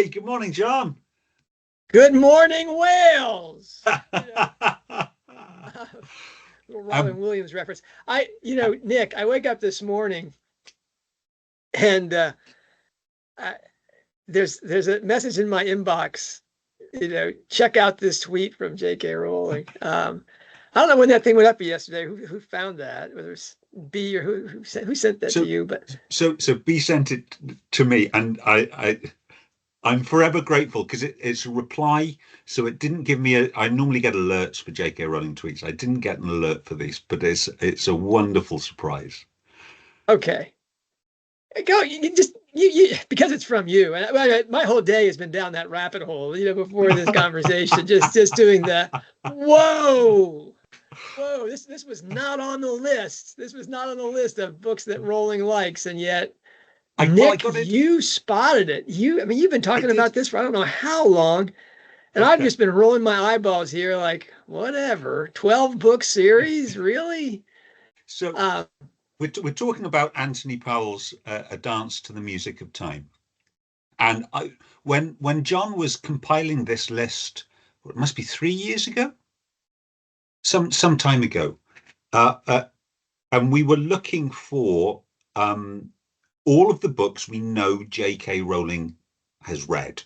Hey, good morning, John. Good morning, Wales. Little Robin um, Williams reference. Nick, I wake up this morning and I, there's a message in my inbox. Check out this tweet from J.K. Rowling. I don't know when that thing went up yesterday. Who found that? Whether it's B or who sent that to so, you? But so B sent it to me, and I'm forever grateful because it's a reply. So it didn't give me a. I normally get alerts for J.K. Rowling tweets. I didn't get an alert for this, but it's a wonderful surprise. okay, go. You just you because it's from you, and my whole day has been down that rabbit hole. Before this conversation, just doing the whoa. Whoa, this was not on the list. This was not on the list of books that Rowling likes, and yet, I Nick, got it. you spotted it. You've been I talking did. about this for I don't know how long, and I've Okay. just been rolling my eyeballs here, like whatever. 12 book series, really? So Uh, we're talking about Anthony Powell's A Dance to the Music of Time. And when John was compiling this list, it must be 3 years ago, some time ago, uh, uh, and we were looking for all of the books we know J.K. Rowling has read.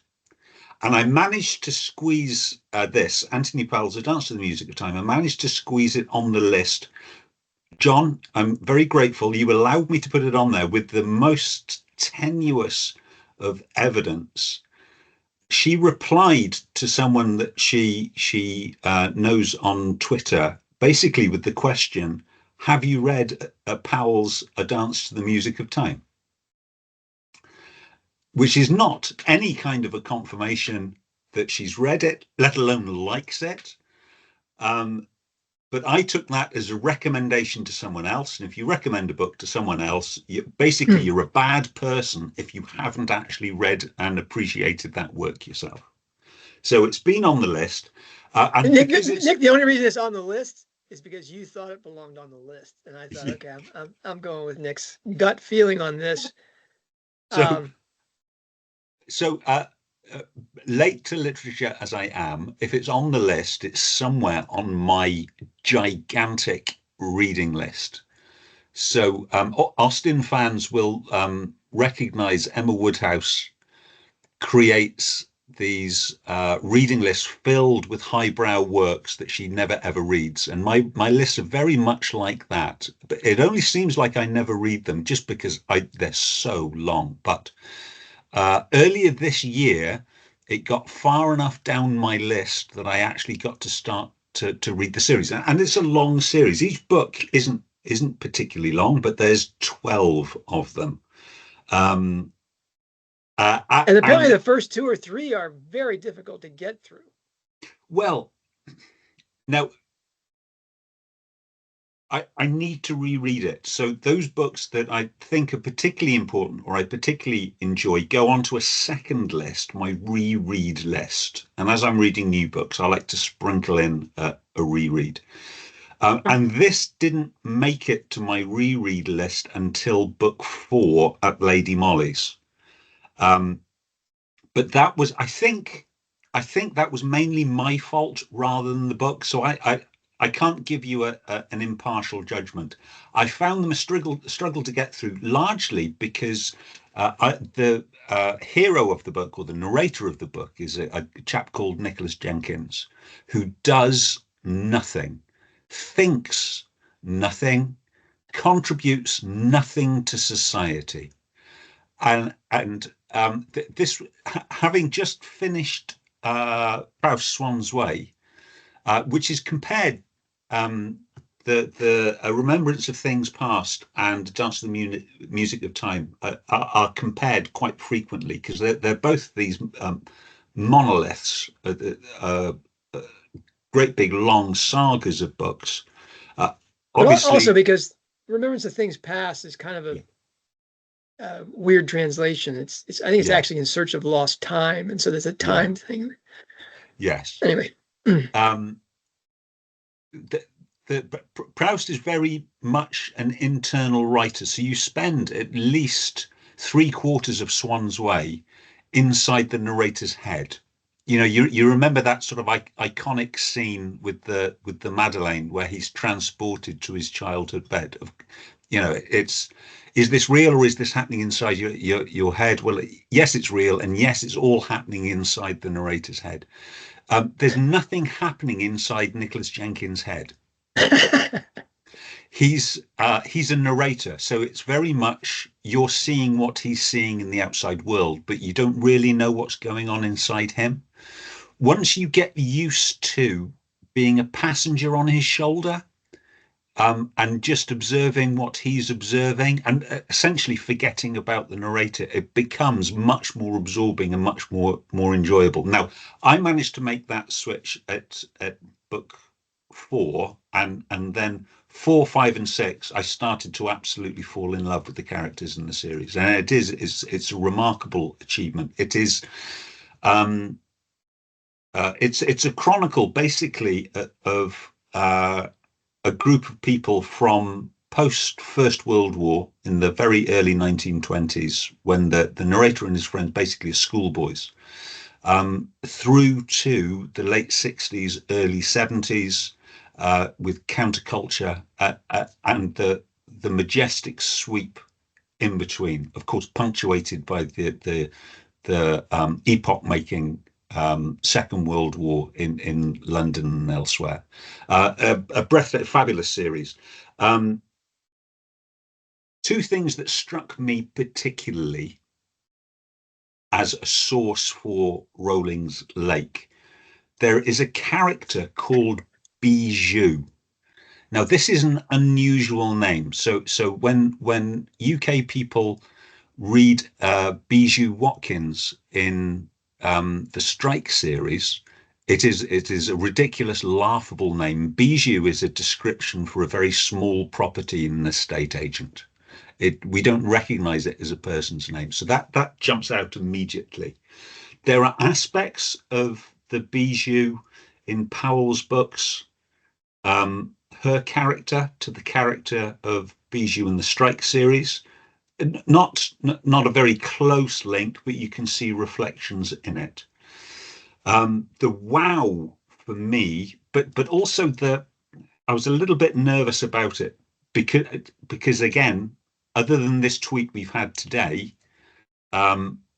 And I managed to squeeze this, Anthony Powell's A Dance to the Music of Time. I managed to squeeze it on the list. John, I'm very grateful. You allowed me to put it on there with the most tenuous of evidence. She replied to someone that she knows on Twitter, basically with the question, "Have you read Powell's A Dance to the Music of Time?" Which is not any kind of a confirmation that she's read it, let alone likes it. Um, but I took that as a recommendation to someone else. And if you recommend a book to someone else, basically you're a bad person if you haven't actually read and appreciated that work yourself. So it's been on the list. And Nick, because it's, Nick, the only reason it's on the list is because you thought it belonged on the list, and I thought, okay, I'm going with Nick's gut feeling on this. so, Um, so late to literature as I am, if it's on the list, it's somewhere on my gigantic reading list. So Austen fans will recognize Emma Woodhouse creates these reading lists filled with highbrow works that she never ever reads. And my lists are very much like that. But it only seems like I never read them just because they're so long. But earlier this year, it got far enough down my list that I actually got to start to read the series. And it's a long series. Each book isn't particularly long, but there's 12 of them. Um, and apparently and the first two or three are very difficult to get through. well, now I need to reread it. So those books that I think are particularly important or I particularly enjoy go onto a second list, my reread list. And as I'm reading new books, I like to sprinkle in a reread. And this didn't make it to my reread list until book 4 at Lady Molly's. Um, but that was, I think that was mainly my fault rather than the book. So I can't give you an impartial judgment. I found them a struggle to get through, largely because the hero of the book or the narrator of the book is a chap called Nicholas Jenkins, who does nothing, thinks nothing, contributes nothing to society. And this, having just finished Proust Swan's Way, which is compared um, the Remembrance of Things Past and Dance to the Music of Time are compared quite frequently because they're both these monoliths, uh, great big long sagas of books. Uh, But also Obviously, because Remembrance of Things Past is kind of yeah, a weird translation. It's I think it's yeah, actually In Search of Lost Time, and so there's a yeah, time thing. yes. Anyway, Um, the, Proust is very much an internal writer. So you spend at least three quarters of Swan's Way inside the narrator's head. You know, you remember that sort of iconic scene with the Madeleine where he's transported to his childhood bed. You know, it's is this real or is this happening inside your head? Well, yes, it's real, and yes, it's all happening inside the narrator's head. There's nothing happening inside Nicholas Jenkins' head. He's a narrator, so it's very much you're seeing what he's seeing in the outside world, but you don't really know what's going on inside him. Once you get used to being a passenger on his shoulder, and just observing what he's observing and essentially forgetting about the narrator, it becomes much more absorbing and much more enjoyable. Now, I managed to make that switch at book 4, and then 4, 5, and 6, I started to absolutely fall in love with the characters in the series, and it's a remarkable achievement. It is. It's a chronicle basically of a group of people from post First World War in the very early 1920s, when the narrator and his friends basically are schoolboys, through to the late 60s, early 70s, with counterculture and the majestic sweep in between, of course, punctuated by the epoch-making Second World War in London and elsewhere. A breathtaking, fabulous series. Two things that struck me particularly as a source for Rowling's Lake. There is a character called Bijou. Now, this is an unusual name. So when UK people read Bijou Watkins in the Strike series, it is a ridiculous, laughable name. Bijou is a description for a very small property in an estate agent. We don't recognize it as a person's name, so that jumps out immediately. There are aspects of the Bijou in Powell's books, her character to the character of Bijou in the Strike series. Not a very close link, but you can see reflections in it. The wow for me, but also I was a little bit nervous about it because again, other than this tweet we've had today,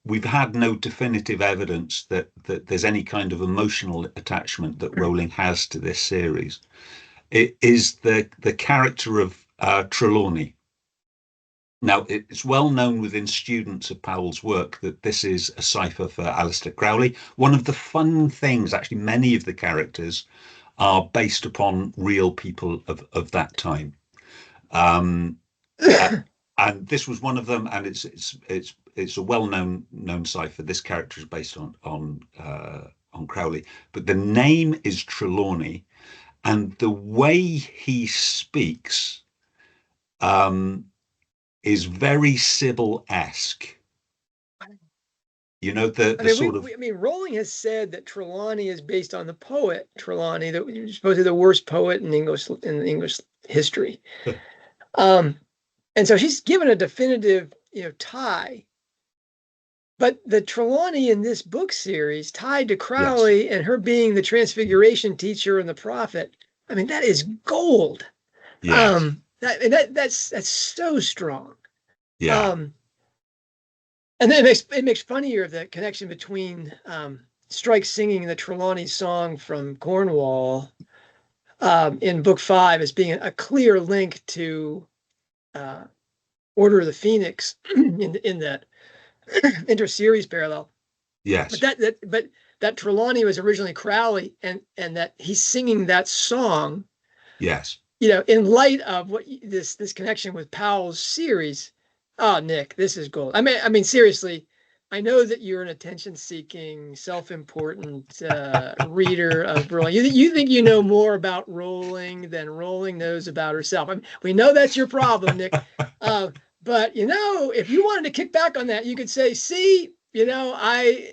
we've had no definitive evidence that there's any kind of emotional attachment that Rowling has to this series. It is the character of Trelawney. Now, it's well known within students of Powell's work that this is a cipher for Aleister Crowley. One of the fun things, actually, many of the characters are based upon real people of that time. And this was one of them, and it's a well-known cipher. This character is based on Crowley, but the name is Trelawney, and the way he speaks is very Sybil-esque. You know, Rowling has said that Trelawney is based on the poet Trelawney, that was supposedly the worst poet in English history. And so she's given a definitive, tie. But the Trelawney in this book series, tied to Crowley, yes, and her being the Transfiguration teacher and the prophet, I mean, that is gold. Yes. That's so strong. Yeah. And then it makes funnier of the connection between Strike singing the Trelawney song from Cornwall in book 5 as being a clear link to Order of the Phoenix in that inter-series parallel. Yes. But that Trelawney was originally Crowley, and that he's singing that song. Yes. In light of what this connection with Powell's series. Oh, Nick, this is gold. I mean, seriously, I know that you're an attention-seeking, self-important reader of Rowling. You think you know more about Rowling than Rowling knows about herself. I mean, we know that's your problem, Nick. But if you wanted to kick back on that, you could say, "See, I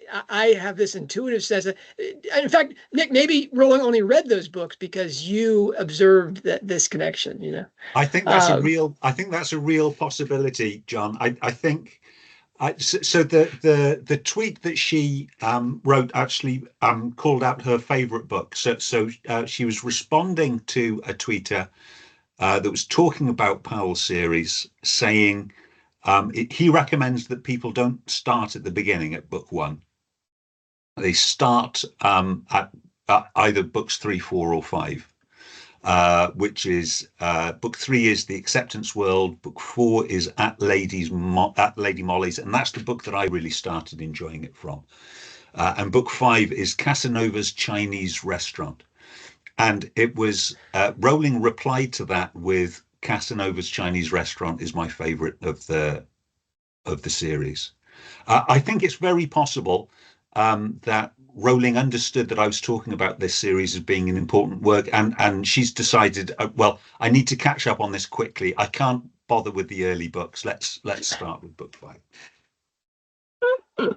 have this intuitive sense." In fact, Nick, maybe Rowling only read those books because you observed this connection. I think that's a real possibility, John. I think So the tweet that she wrote actually called out her favorite book. So she was responding to a tweeter that was talking about Powell's series, saying he recommends that people don't start at the beginning at book one. They start at either books 3, 4, or 5. Which is book 3 is The Acceptance World, book 4 is at Lady Molly's, and that's the book that I really started enjoying it from. And book 5 is Casanova's Chinese Restaurant. And it was Rowling replied to that with Casanova's Chinese Restaurant is my favorite of the series. I think it's very possible that Rowling understood that I was talking about this series as being an important work, and she's decided, well, I need to catch up on this quickly. I can't bother with the early books. Let's start with book 5.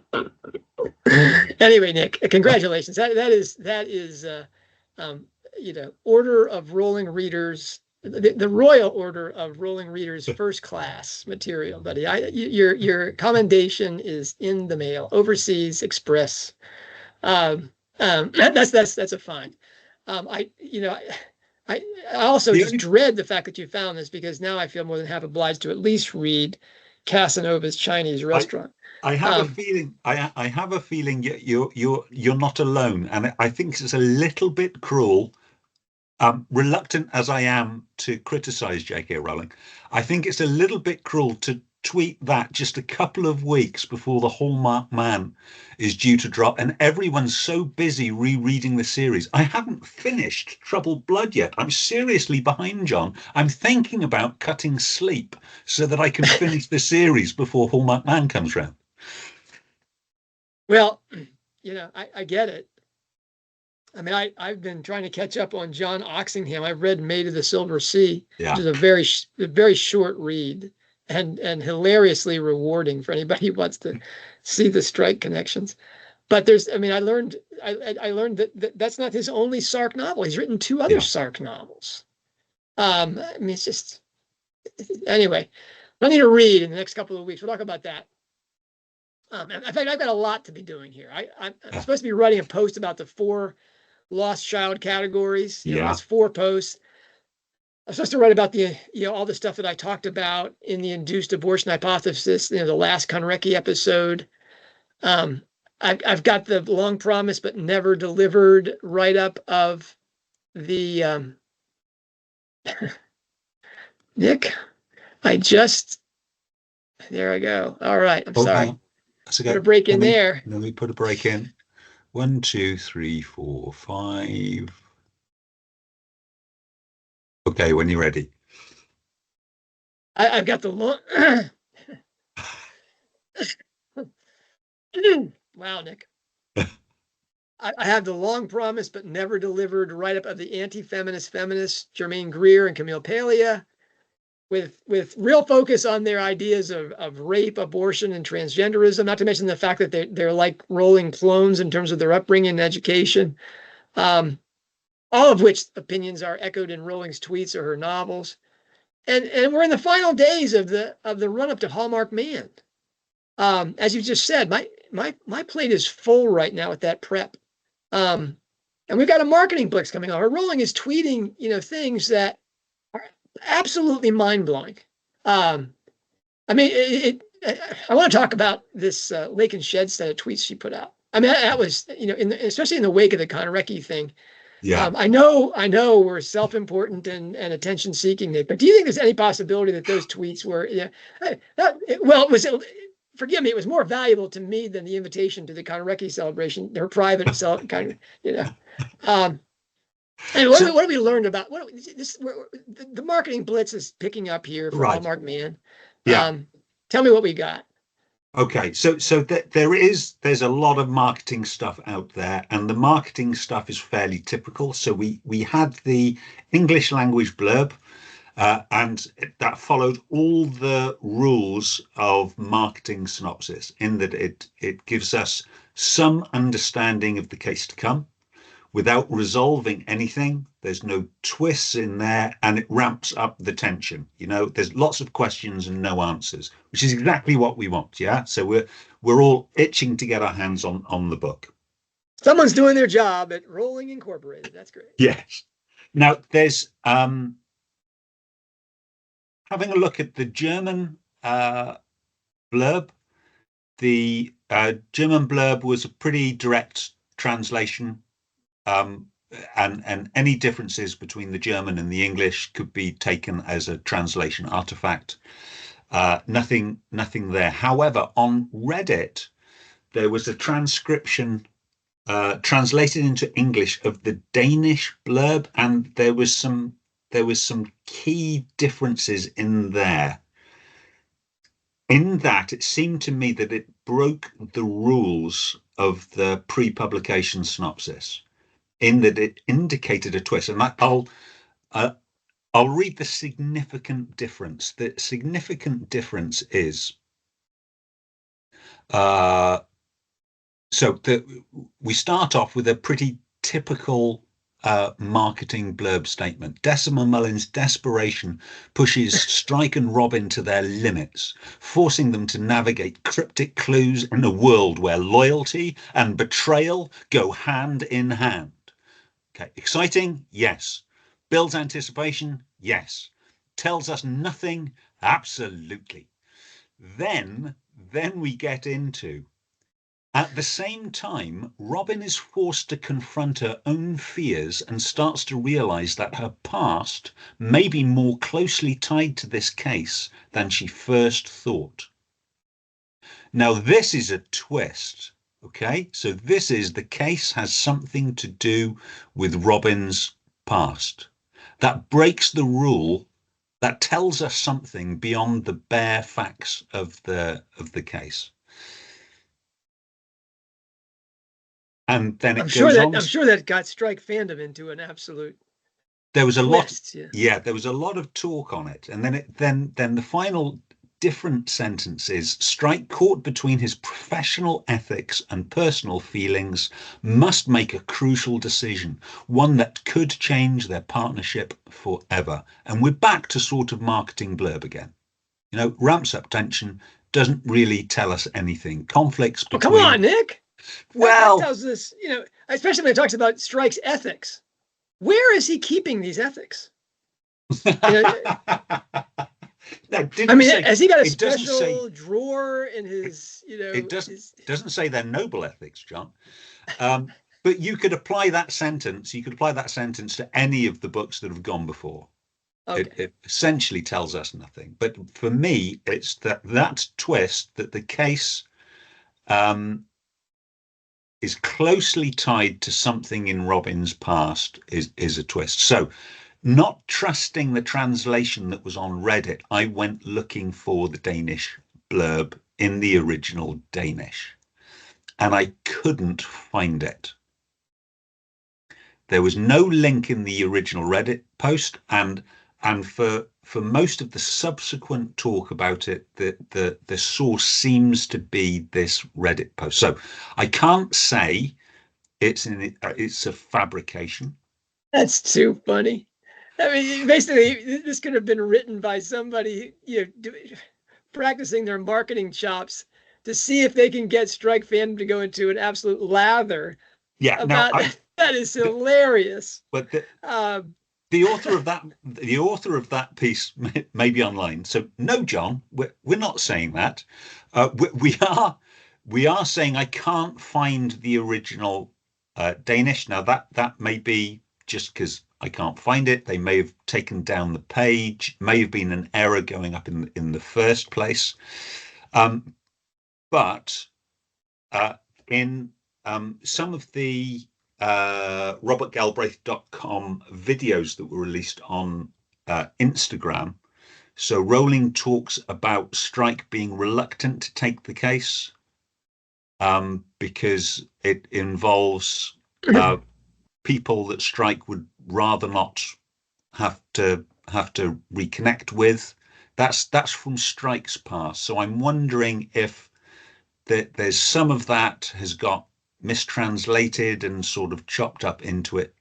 Anyway, Nick, congratulations. That is Order of Rowling Readers, the Royal Order of Rowling Readers first class material, buddy. Your commendation is in the mail, overseas express. That's a fine. I also just dread the fact that you found this, because now I feel more than half obliged to at least read Casanova's Chinese Restaurant. I have a feeling. I have a feeling you're not alone, and I think it's a little bit cruel. Reluctant as I am to criticize J.K. Rowling, I think it's a little bit cruel to tweet that just a couple of weeks before the Hallmarked Man is due to drop, and everyone's so busy rereading the series. I haven't finished Troubled Blood yet. I'm seriously behind, John. I'm thinking about cutting sleep so that I can finish the series before Hallmarked Man comes round. Well, I get it. I mean, I've been trying to catch up on John Oxenham. I've read Maid of the Silver Sea, which is a very short read and hilariously rewarding for anybody who wants to see the strike connections. But I learned that that's not his only Sark novel. He's written 2 other Sark novels. It's just, anyway, I need to read in the next couple of weeks. We'll talk about that. In fact, I've got a lot to be doing here. I'm supposed to be writing a post about the 4 lost child categories. That's 4 posts. I'm supposed to write about the, all the stuff that I talked about in the induced abortion hypothesis, the last Konrecki episode. I've got the long promised but never delivered write-up of the Nick. There I go. All right. I'm sorry. That's okay. Put a break in there. Let me put a break in. 1, 2, 3, 4, 5. Okay, when you're ready. I've got the long. Wow, Nick. I have the long promised but never delivered write-up of the anti-feminist feminists Germaine Greer and Camille Paglia, with real focus on their ideas of rape, abortion, and transgenderism, not to mention the fact that they're like Rowling clones in terms of their upbringing and education, all of which opinions are echoed in Rowling's tweets or her novels. And we're in the final days of the run-up to Hallmarked Man. As you just said, my plate is full right now with that prep. And we've got a marketing blitz coming on. Rowling is tweeting, things that are absolutely mind-blowing. I want to talk about this Lake and Shed set of tweets she put out. I mean, that was, especially in the wake of the Konrecki thing. Yeah. I know we're self-important and attention-seeking, Nick, but do you think there's any possibility that those tweets were, forgive me, it was more valuable to me than the invitation to the Konrecki celebration, her private And what have we learned about the marketing blitz is picking up here for Hallmarked Man? Yeah. Tell me what we got. Okay, so there's a lot of marketing stuff out there, and the marketing stuff is fairly typical. So we had the English language blurb, and that followed all the rules of marketing synopsis, in that it gives us some understanding of the case to come without resolving anything. there's no twists in there, and it ramps up the tension. There's lots of questions and no answers, which is exactly what we want. Yeah. So we're all itching to get our hands on the book. Someone's doing their job at Rowling Incorporated. That's great. Yes. Now there's having a look at the German blurb. The German blurb was a pretty direct translation, and any differences between the German and the English could be taken as a translation artifact. Nothing there. However, on Reddit, there was a transcription translated into English of the Danish blurb, and there was some key differences in there. In that, it seemed to me that it broke the rules of the pre-publication synopsis, in that it indicated a twist. And I'll read the significant difference. The significant difference is we start off with a pretty typical marketing blurb statement. Decima Mullin's desperation pushes Strike and Robin to their limits, forcing them to navigate cryptic clues in a world where loyalty and betrayal go hand in hand. Okay, exciting? Yes. Builds anticipation? Yes. Tells us nothing? Absolutely. Then we get into, at the same time, Robin is forced to confront her own fears and starts to realize that her past may be more closely tied to this case than she first thought. Now, this is a twist, okay? So this is, the case has something to do with Robin's past. That breaks the rule, that tells us something beyond the bare facts of the case. And then I'm sure that got Strike fandom into an absolute. There was a twist, lot. Yeah, there was a lot of talk on it, and then the final different sentence is: Strike, caught between his professional ethics and personal feelings, must make a crucial decision, one that could change their partnership forever. And we're back to sort of marketing blurb again. Ramps up tension, doesn't really tell us anything. Conflicts between. Oh, come on, Nick. Well, that tells us, especially when it talks about Strike's ethics. Where is he keeping these ethics? Has he got a special drawer in his, It doesn't say they're noble ethics, John. But you could apply that sentence. You could apply that sentence to any of the books that have gone before. Okay. It essentially tells us nothing. But for me, it's that twist that the case is closely tied to something in Robin's past is a twist. So, not trusting the translation that was on Reddit, I went looking for the Danish blurb in the original Danish, and I couldn't find it. There was no link in the original Reddit post, and for most of the subsequent talk about it, the source seems to be this Reddit post. So I can't say it's a fabrication. That's too funny. I mean, basically, this could have been written by somebody, practicing their marketing chops to see if they can get Strike fandom to go into an absolute lather. Yeah, about that is hilarious. But the author of that piece may be online. So no, John, we're not saying that. We are saying I can't find the original Danish. Now that may be just because I can't find it. They may have taken down the page, may have been an error going up in the first place. But in some of the robertgalbraith.com videos that were released on Instagram, so Rowling talks about Strike being reluctant to take the case because it involves people that Strike would rather not have to reconnect with. That's from Strike's past. So I'm wondering if there's some of that has got mistranslated and sort of chopped up into it.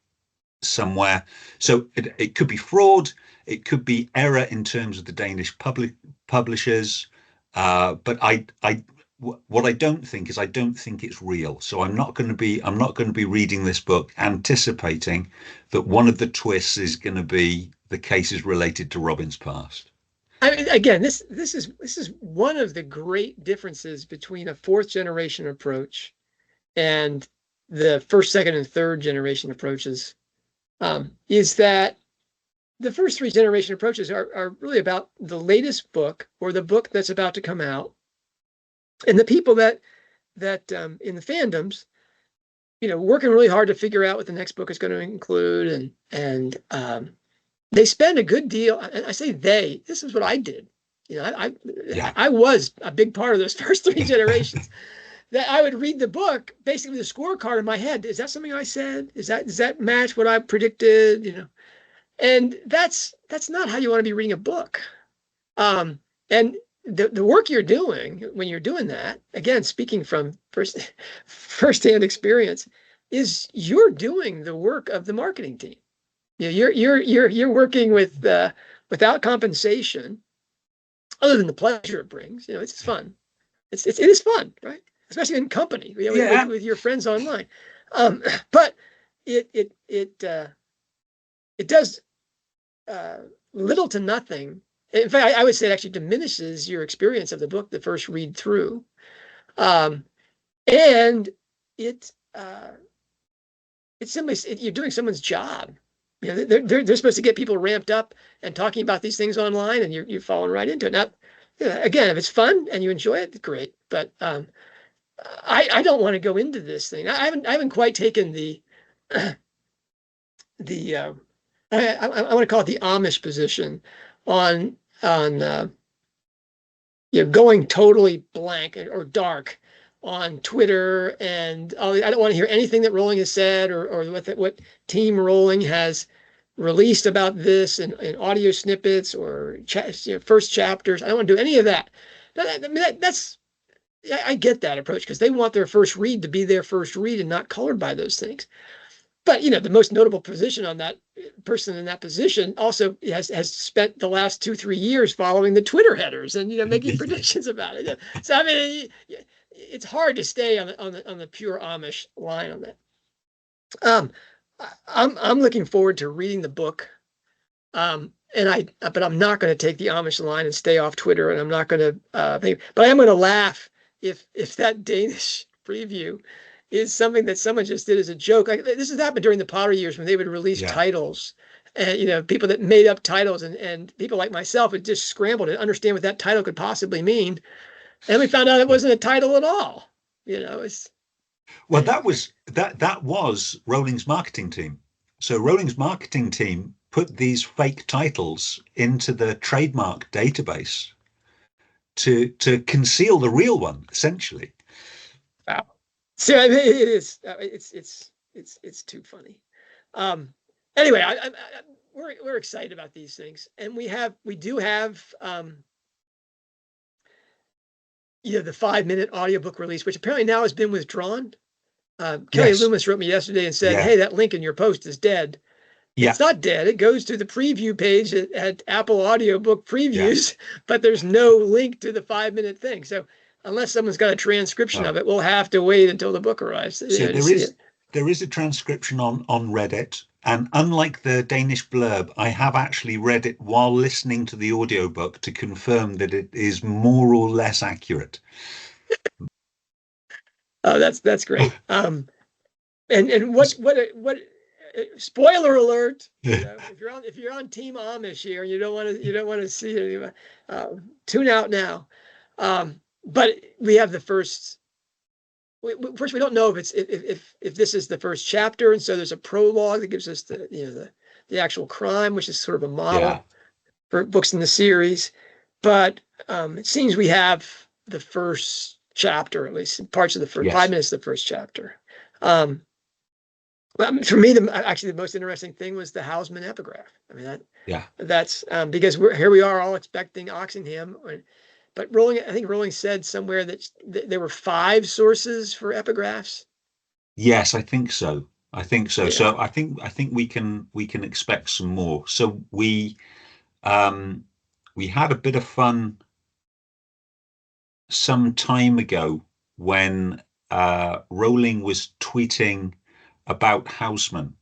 somewhere. So it could be fraud, it could be error in terms of the Danish publishers. But what I don't think is I don't think it's real. So I'm not going to be reading this book anticipating that one of the twists is going to be the cases related to Robin's past. I mean, again, this is one of the great differences between a fourth generation approach and the first, second, and third generation approaches, is that the first three generation approaches are really about the latest book or the book that's about to come out, and the people that in the fandoms, working really hard to figure out what the next book is going to include, and they spend a good deal. And I say they. This is what I did. I was a big part of those first three generations. That I would read the book basically with a scorecard in my head. Is that something I said? Does that match what I predicted? And that's not how you want to be reading a book. And the work you're doing when you're doing that, again, speaking from firsthand experience, is you're doing the work of the marketing team. You're working with without compensation, other than the pleasure it brings. It's fun. It is fun, right? Especially in company, with your friends online. But it does little to nothing. In fact, I would say it actually diminishes your experience of the book the first read through, and it's simply you're doing someone's job. They're supposed to get people ramped up and talking about these things online, and you're falling right into it. Now, again, if it's fun and you enjoy it, great. But I don't want to go into this thing. I haven't quite taken the I want to call it the Amish position on going totally blank or dark on Twitter, and I don't want to hear anything that Rowling has said or what Team Rowling has released about this in audio snippets or first chapters. I don't want to do any of that. I get that approach because they want their first read to be their first read and not colored by those things. But the most notable position on that person in that position also has spent the last 2-3 years following the Twitter headers and making predictions about it. So I mean, it's hard to stay on the pure Amish line on that. I'm looking forward to reading the book, but I'm not going to take the Amish line and stay off Twitter, and I'm not going to. But I am going to laugh if that Danish preview is something that someone just did as a joke. This has happened during the Potter years when they would release titles, and people that made up titles, and people like myself would just scramble to understand what that title could possibly mean, and we found out it wasn't a title at all. That was Rowling's marketing team. So Rowling's marketing team put these fake titles into the trademark database to conceal the real one, essentially. Wow. So I mean, it is. It's too funny. Anyway, we're excited about these things, and we do have the 5-minute audiobook release, which apparently now has been withdrawn. Kelly Loomis wrote me yesterday and said, "Hey, that link in your post is dead." Yeah. It's not dead. It goes to the preview page at Apple Audiobook Previews, but there's no link to the 5-minute thing. So unless someone's got a transcription of it, we'll have to wait until the book arrives. So there is a transcription on Reddit, and unlike the Danish blurb, I have actually read it while listening to the audiobook to confirm that it is more or less accurate. Oh, that's great. And what spoiler alert, if you're on Team Amish here and you don't want to see it, tune out now. But we have the first. First, we don't know if this is the first chapter, and so there's a prologue that gives us the actual crime, which is sort of a model for books in the series. But it seems we have the first chapter, at least parts of the first 5 minutes of the first chapter. For me, the most interesting thing was the Hausman epigraph. I mean, that's because here we are all expecting Oxenham, but I think Rowling said somewhere that there were 5 sources for epigraphs. Yes, I think so. I think so. Yeah. So I think we can expect some more. So we had a bit of fun some time ago when Rowling was tweeting about Houseman.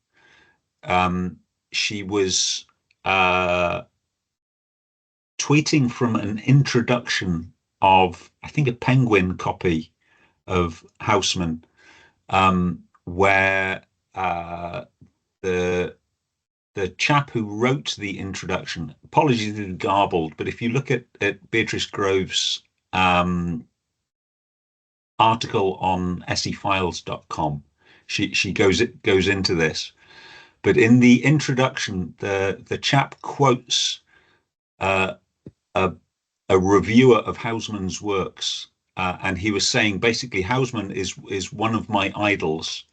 Um, she was uh, tweeting from an introduction of, I think, a Penguin copy of Houseman, where the the chap who wrote the introduction, apologies if it's garbled, but if you look at Beatrice Grove's article on essayfiles.com, she goes into this. But in the introduction, the chap quotes uh, a, a reviewer of Hausman's works, and he was saying basically Hausman is one of my idols.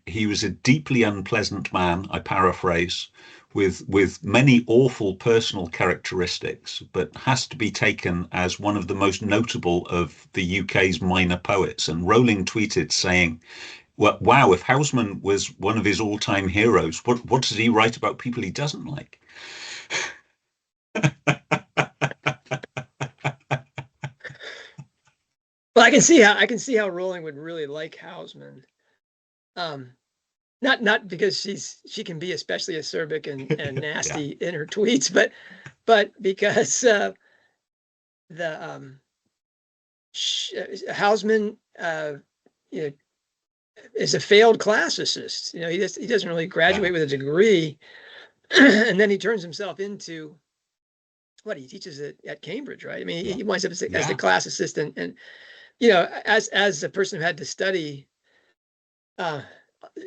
He was a deeply unpleasant man, I paraphrase, with many awful personal characteristics, but has to be taken as one of the most notable of the UK's minor poets. And Rowling tweeted saying, "Well, wow, if Hausman was one of his all-time heroes, what does he write about people he doesn't like?" Well, I can see how Rowling would really like Hausman. Um, not because she can be especially acerbic and Yeah, nasty in her tweets, but because the Hausman you know is a failed classicist. You know, he doesn't really yeah, graduate with a degree, and then he turns himself into what he teaches at Cambridge, right? I mean, yeah, he winds up as the yeah, classicist, and you know, as a person who had to study uh,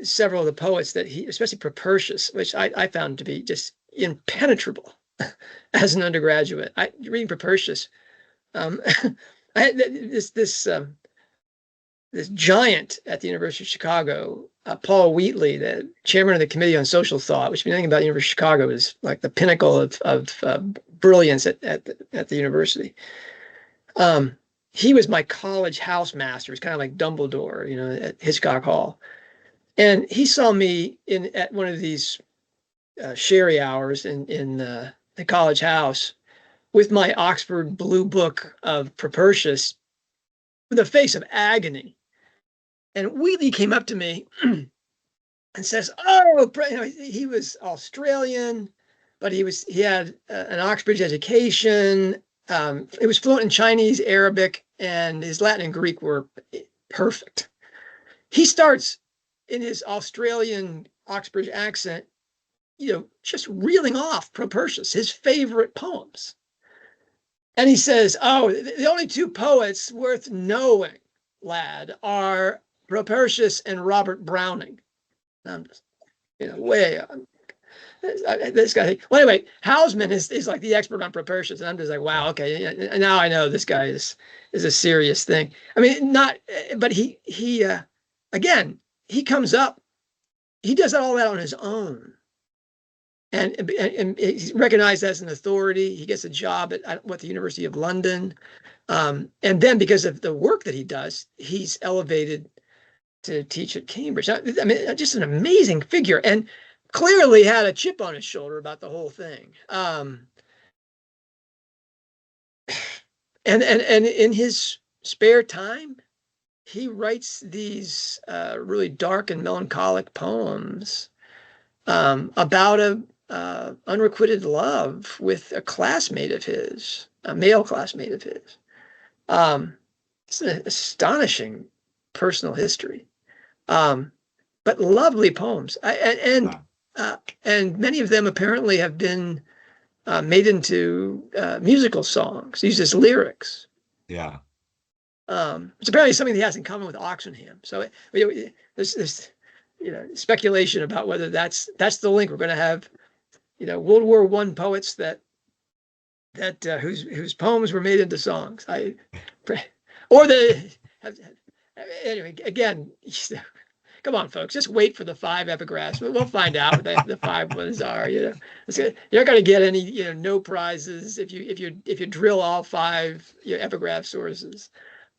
several of the poets that he, especially Propertius, which I found to be just impenetrable as an undergraduate. Reading Propertius, um, I had this giant at the University of Chicago, Paul Wheatley, the chairman of the Committee on Social Thought, which, if you know anything about the University of Chicago, is like the pinnacle of brilliance at the university. He was my college housemaster. It's kind of like Dumbledore, you know, at Hitchcock Hall. And he saw me at one of these sherry hours in the college house with my Oxford Blue Book of Propertius with a face of agony. And Wheatley came up to me and says, "Oh, you know, he was Australian, but he had an Oxbridge education. He was fluent in Chinese, Arabic, and his Latin and Greek were perfect." He starts in his Australian Oxbridge accent, you know, just reeling off Propertius, his favorite poems. And he says, "Oh, the only two poets worth knowing, lad, are Propertius and Robert Browning." And I'm just, you know, way on. This guy. Well, anyway, Hausman is like the expert on Propertius, and I'm just like, wow, yeah, okay, now I know this guy is a serious thing. I mean, not, but he again, he comes up, he does all that on his own, and he's recognized as an authority. He gets a job at what, the University of London, and then because of the work that he does, he's elevated to teach at Cambridge. I mean, just an amazing figure, and clearly had a chip on his shoulder about the whole thing. And in his spare time, he writes these really dark and melancholic poems about a unrequited love with a classmate of his, a male classmate of his. It's an astonishing personal history, but lovely poems, yeah, and many of them apparently have been made into musical songs. He uses lyrics. yeah. It's apparently something he has in common with Oxenham. So there's you know, speculation about whether that's the link. We're going to have, you know, World War I poets that whose poems were made into songs. Or the anyway, again, come on, folks, just wait for the 5 epigraphs. We'll find out what the 5 ones are. You know, you're not going to get any, you know, no prizes if you drill all 5, you know, epigraph sources.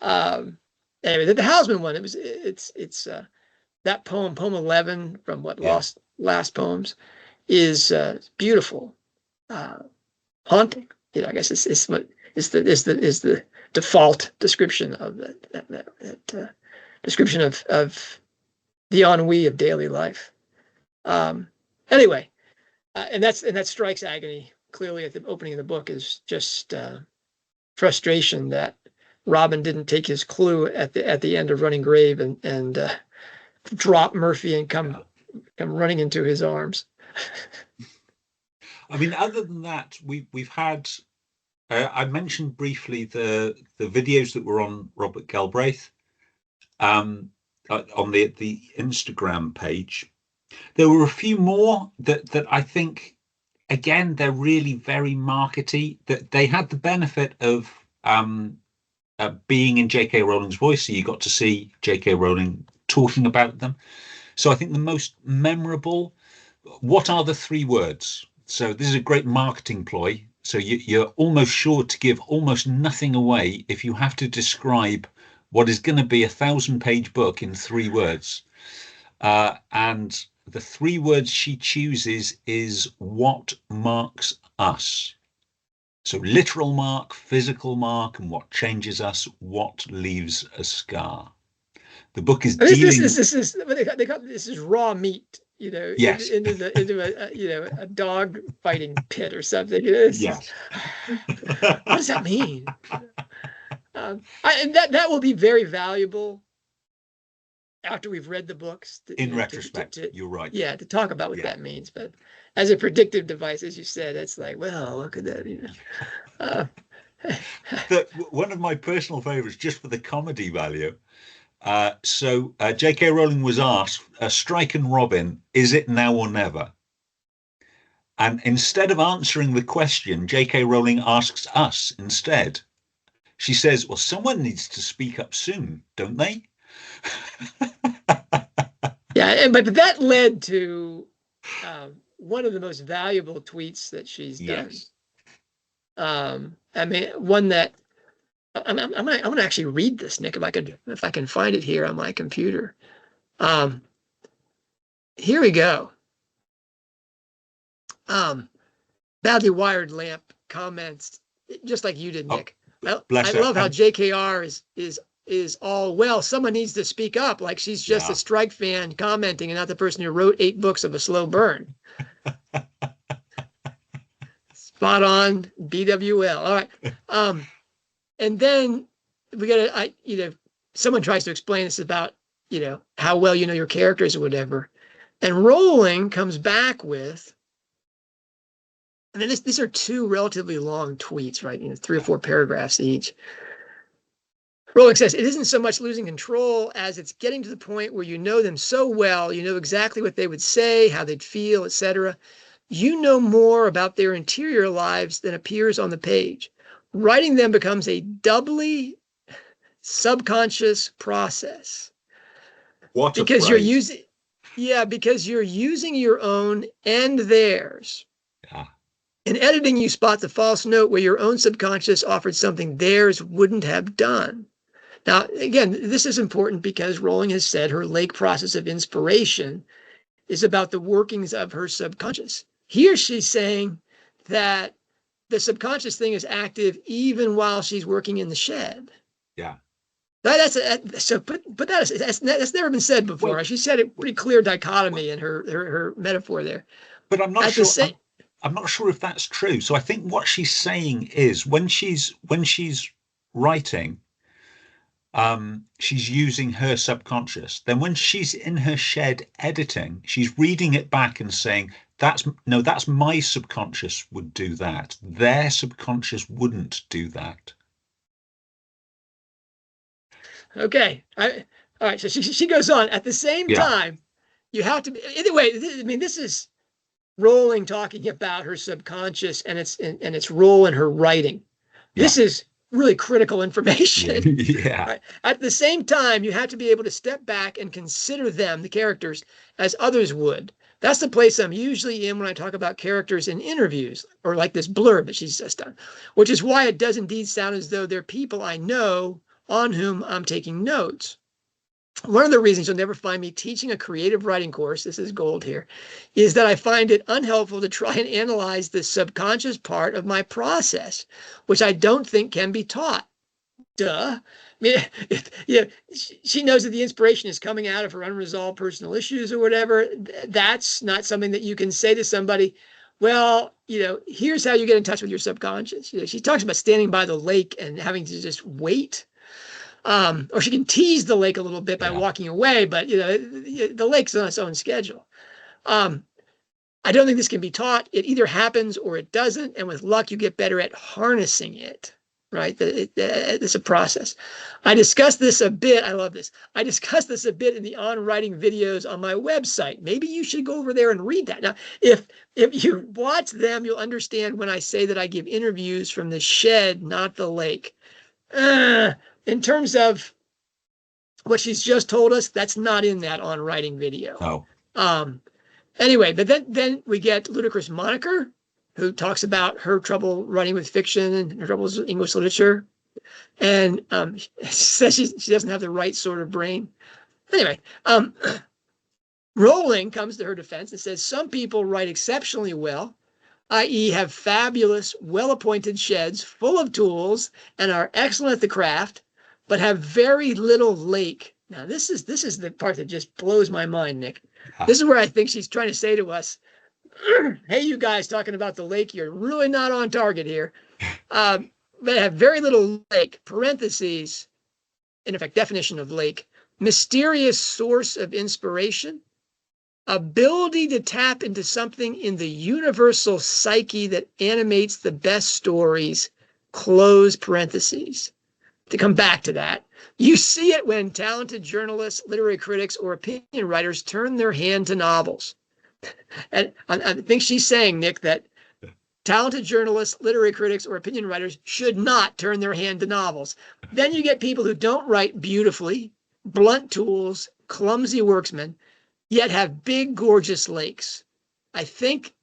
Anyway, the Hausman one, it's that poem 11 from what Yeah. last poems, is beautiful, haunting. I guess it's what is the default description of that description of the ennui of daily life. Anyway, and that strikes agony clearly at the opening of the book is just frustration that Robin didn't take his clue at the end of Running Grave and drop Murphy and come running into his arms. I mean, other than that, we've had. I mentioned briefly the videos that were on Robert Galbraith, on the Instagram page. There were a few more that I think, again, they're really very markety. That they had the benefit of being in J.K. Rowling's voice, so you got to see J.K. Rowling talking about them. So I think the most memorable. What are the 3 words? So this is a great marketing ploy. So you're almost sure to give almost nothing away if you have to describe what is going to be a 1,000-page book in 3 words. And the 3 words she chooses is what marks us. So literal mark, physical mark, and what changes us, what leaves a scar. The book is dealing. This is raw meat. Yes. into a dog fighting pit or something. Yes. What does that mean? And that will be very valuable after we've read the books. In retrospect, you're right. Yeah, to talk about what that means. But as a predictive device, as you said, it's like, well, look at that. One of my personal favorites, just for the comedy value. So J.K. Rowling was asked, Strike and Robin, is it now or never? And instead of answering the question, J.K. Rowling asks us instead. She says, well, someone needs to speak up soon, don't they? Yeah, but that led to one of the most valuable tweets that she's done. Yes. I mean, one that I'm gonna actually read this, Nick, if I can find it here on my computer. Here we go. Badly Wired Lamp comments just like you did, Nick. I love how JKR is all, well, someone needs to speak up, like she's just a strike fan commenting and not the person who wrote 8 books of a slow burn. Spot on, BWL. All right. And then we got to, someone tries to explain this about, how well you know your characters or whatever. And Rowling comes back with, and then these are 2 relatively long tweets, right? 3 or 4 paragraphs each. Rowling says, it isn't so much losing control as it's getting to the point where you know them so well, you know exactly what they would say, how they'd feel, etc. You know more about their interior lives than appears on the page. Writing them becomes a doubly subconscious process. Because you're using your own and theirs. Yeah. In editing, you spot the false note where your own subconscious offered something theirs wouldn't have done. Now, again, this is important because Rowling has said her Lake process of inspiration is about the workings of her subconscious. Here she's saying that the subconscious thing is active even while she's working in the shed. Yeah. That's never been said before. Well, she said it pretty clear dichotomy in her metaphor there. But I'm not sure. I'm not sure if that's true. So I think what she's saying is when she's writing, she's using her subconscious. Then when she's in her shed editing, she's reading it back and saying, that's my subconscious would do that. Their subconscious wouldn't do that. Okay. All right. So she goes on. At the same time, you have to be, anyway, this is Rowling talking about her subconscious and its role in her writing. This is really critical information. Yeah. Right? At the same time, you have to be able to step back and consider them, the characters, as others would. That's the place I'm usually in when I talk about characters in interviews, or like this blurb that she's just done, which is why it does indeed sound as though they're people I know on whom I'm taking notes. One of the reasons you'll never find me teaching a creative writing course, this is gold here, is that I find it unhelpful to try and analyze the subconscious part of my process, which I don't think can be taught. Duh. I mean, she knows that the inspiration is coming out of her unresolved personal issues or whatever. That's not something that you can say to somebody, well, here's how you get in touch with your subconscious. She talks about standing by the lake and having to just wait. Or she can tease the lake a little bit by walking away, but the lake's on its own schedule. I don't think this can be taught. It either happens or it doesn't, and with luck, you get better at harnessing it. Right? It's a process. I discussed this a bit. I love this. I discussed this a bit in the On Writing videos on my website. Maybe you should go over there and read that. Now, if you watch them, you'll understand when I say that I give interviews from the shed, not the lake. In terms of what she's just told us, that's not in that On Writing video. Oh. Anyway, but then we get Ludicrous Moniker, who talks about her trouble writing with fiction and her troubles with English literature. And says she doesn't have the right sort of brain. Anyway, Rowling comes to her defense and says some people write exceptionally well, i.e. have fabulous, well-appointed sheds full of tools and are excellent at the craft, but have very little lake. Now, this is the part that just blows my mind, Nick. This is where I think she's trying to say to us, hey, you guys talking about the lake, you're really not on target here. But have very little lake, parentheses, in effect, definition of lake, mysterious source of inspiration, ability to tap into something in the universal psyche that animates the best stories, close parentheses. To come back to that, you see it when talented journalists, literary critics, or opinion writers turn their hand to novels. And I think she's saying, Nick, that talented journalists, literary critics, or opinion writers should not turn their hand to novels. Then you get people who don't write beautifully, blunt tools, clumsy worksmen, yet have big, gorgeous lakes. I think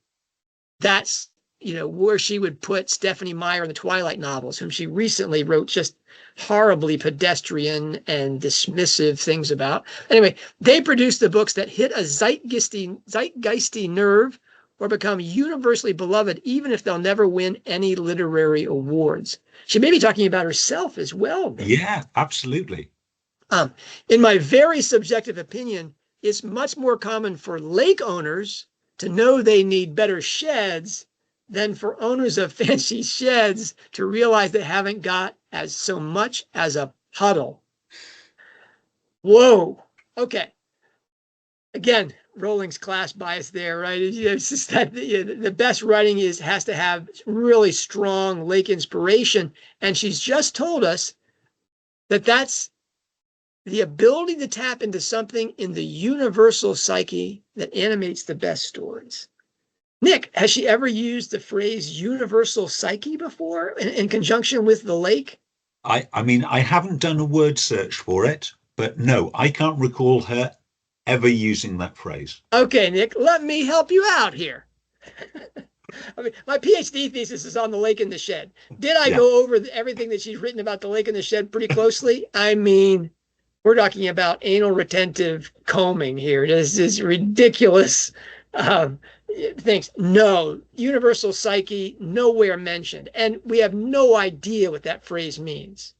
that's, where she would put Stephanie Meyer in the Twilight novels, whom she recently wrote just horribly pedestrian and dismissive things about. Anyway, they produce the books that hit a zeitgeisty nerve or become universally beloved, even if they'll never win any literary awards. She may be talking about herself as well. Then. Yeah, absolutely. In my very subjective opinion, it's much more common for lake owners to know they need better sheds than for owners of fancy sheds to realize they haven't got as so much as a puddle. Whoa. Okay. Again, Rowling's class bias there, right? It's just that the best writing has to have really strong lake inspiration. And she's just told us that that's the ability to tap into something in the universal psyche that animates the best stories. Nick, has she ever used the phrase universal psyche before in conjunction with the lake? I mean, I haven't done a word search for it, but no, I can't recall her ever using that phrase. Okay, Nick, let me help you out here. I mean, my PhD thesis is on the lake in the shed. Did I go over everything that she's written about the lake in the shed pretty closely? I mean, we're talking about anal retentive combing here. This is ridiculous. Things. No, universal psyche, nowhere mentioned. And we have no idea what that phrase means.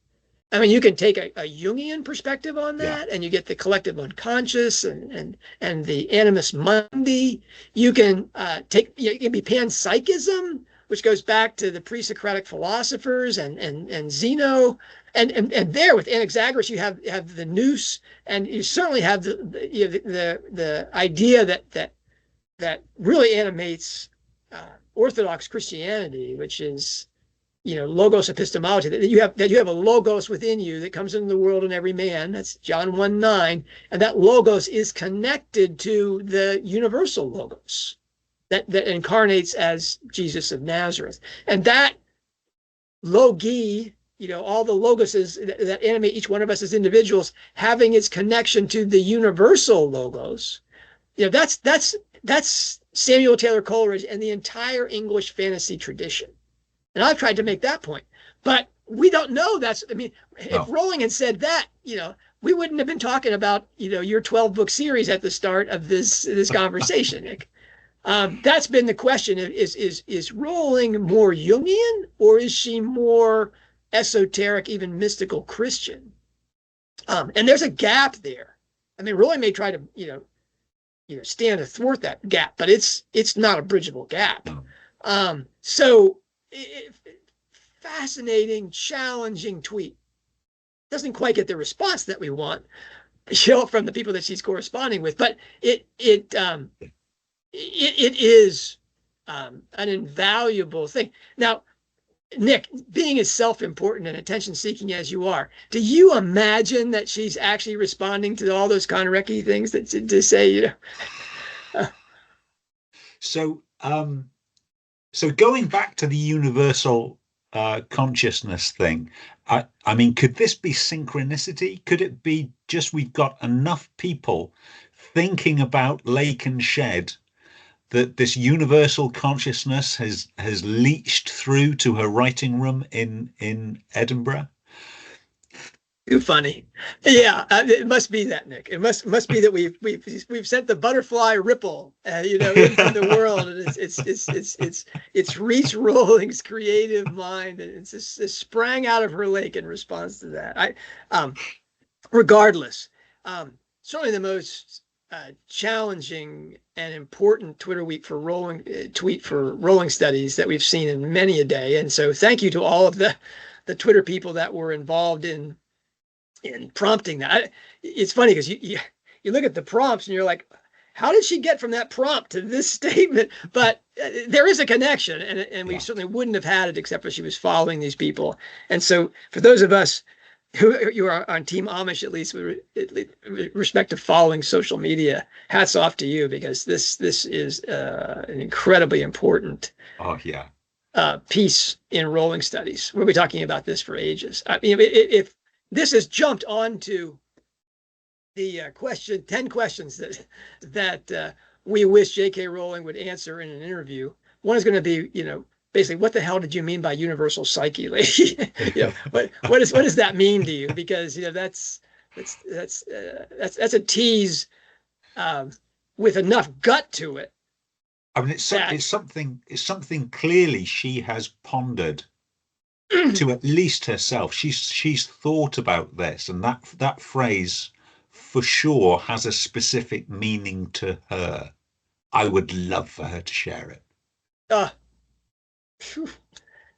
I mean, you can take a Jungian perspective on that, and you get the collective unconscious and the animus mundi. You can it can be panpsychism, which goes back to the pre-Socratic philosophers and Zeno. And there with Anaxagoras, you have the nous, and you certainly have the idea that really animates Orthodox Christianity, which is, logos epistemology, that you have a logos within you that comes into the world in every man. That's John 1:9, and that logos is connected to the universal logos that incarnates as Jesus of Nazareth, and that logi, all the logoses that animate each one of us as individuals, having its connection to the universal logos. That's Samuel Taylor Coleridge and the entire English fantasy tradition. And I've tried to make that point, but we don't know if Rowling had said that, we wouldn't have been talking about, your 12-book series at the start of this conversation, Nick. That's been the question: is Rowling more Jungian, or is she more esoteric, even mystical Christian? And there's a gap there. I mean, Rowling may try to, stand athwart that gap, but it's not a bridgeable gap. So fascinating, challenging tweet. Doesn't quite get the response that we want, from the people that she's corresponding with, but it is an invaluable thing. Now, Nick, being as self-important and attention-seeking as you are, do you imagine that she's actually responding to all those Connery things that to say, So going back to the universal consciousness thing, I mean, could this be synchronicity? Could it be just we've got enough people thinking about Lake and Shed that this universal consciousness has leached through to her writing room in Edinburgh? Too funny. Yeah, it must be that, Nick. It must be that we've sent the butterfly ripple, into the world, and it's reached Rowling's creative mind, and it sprang out of her lake in response to that. Regardless, certainly the most challenging and important Twitter week for Rowling studies that we've seen in many a day, and so thank you to all of the Twitter people that were involved in prompting that. It's funny because you look at the prompts and you're like, how did she get from that prompt to this statement? But there is a connection, and we certainly wouldn't have had it except for she was following these people. And so for those of us who are on Team Amish, at least with respect to following social media, hats off to you, because this is an incredibly important piece in Rowling studies. We'll be talking about this for ages. I mean, if this has jumped onto the 10 questions that we wish J.K. Rowling would answer in an interview. One is going to be, basically, what the hell did you mean by universal psyche, lady? What does that mean to you? Because that's a tease with enough gut to it. I mean, it's something clearly she has pondered to at least herself. She's thought about this, and that phrase for sure has a specific meaning to her. I would love for her to share it. I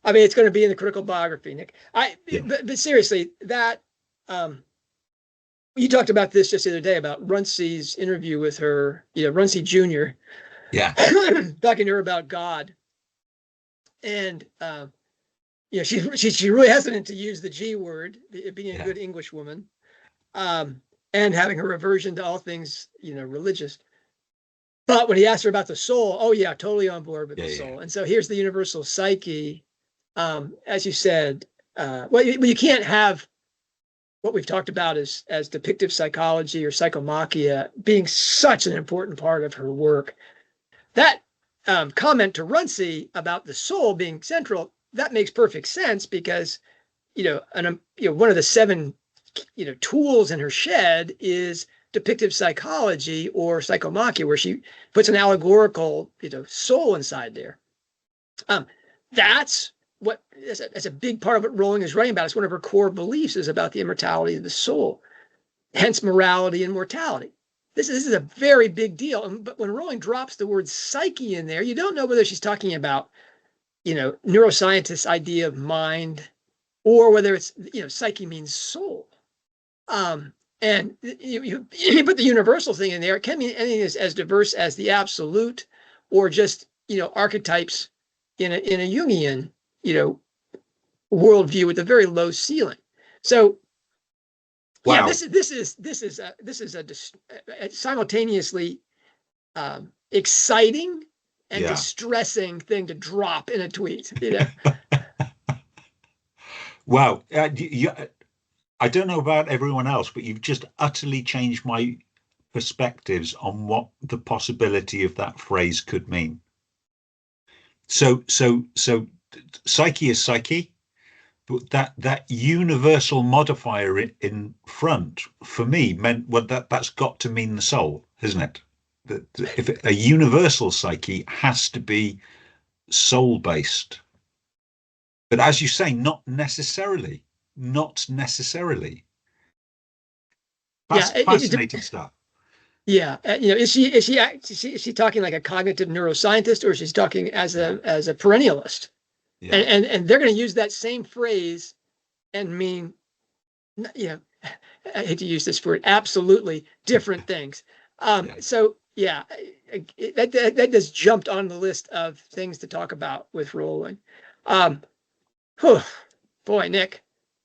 mean, it's going to be in the critical biography, Nick. But seriously, that you talked about this just the other day about Runce's interview with her, Runce Jr. Yeah, talking to her about God, and she's really hesitant to use the G word, being a good English woman, and having a aversion to all things, religious. But when he asked her about the soul, oh yeah, totally on board with the soul. Yeah. And so here's the universal psyche, as you said. You can't have what we've talked about as depictive psychology or psychomachia being such an important part of her work. That comment to Runce about the soul being central, that makes perfect sense, because one of the 7 tools in her shed is depictive psychology or psychomachia, where she puts an allegorical soul inside there. That's what as a big part of what Rowling is writing about. It's one of her core beliefs is about the immortality of the soul, hence morality and mortality. This is a very big deal. But when Rowling drops the word psyche in there, you don't know whether she's talking about neuroscientists' idea of mind, or whether it's psyche means soul. And you put the universal thing in there. It can mean anything as diverse as the absolute, or just archetypes in a Jungian worldview with a very low ceiling. So wow. Yeah, this is a simultaneously exciting and distressing thing to drop in a tweet. Wow. I don't know about everyone else, but you've just utterly changed my perspectives on what the possibility of that phrase could mean. So psyche is psyche. But that universal modifier in front for me meant, well, that's got to mean the soul, hasn't it? That if a universal psyche has to be soul based, but as you say, not necessarily, not necessarily. Yeah, Fascinating stuff. yeah. Is she talking like a cognitive neuroscientist, or she's talking as Yeah, a perennialist? yeah, And they're going to use that same phrase and mean, you know, I hate to use this word, absolutely different things. yeah. So yeah, that just jumped on the list of things to talk about with Rowling. Um, whew, boy, Nick.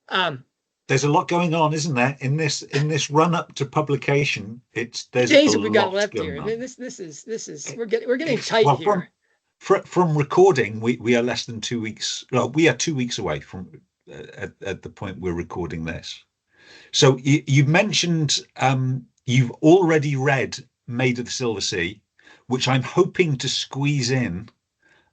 Um, There's a lot going on, isn't there, in this run up to publication? There's a Days have we got lot left here? going I mean, on. this is we're getting tight Well, here. from recording, we are less than 2 weeks. Well, we are 2 weeks away from at the point we're recording this. So you mentioned you've already read Maid of the Silver Sea, which I'm hoping to squeeze in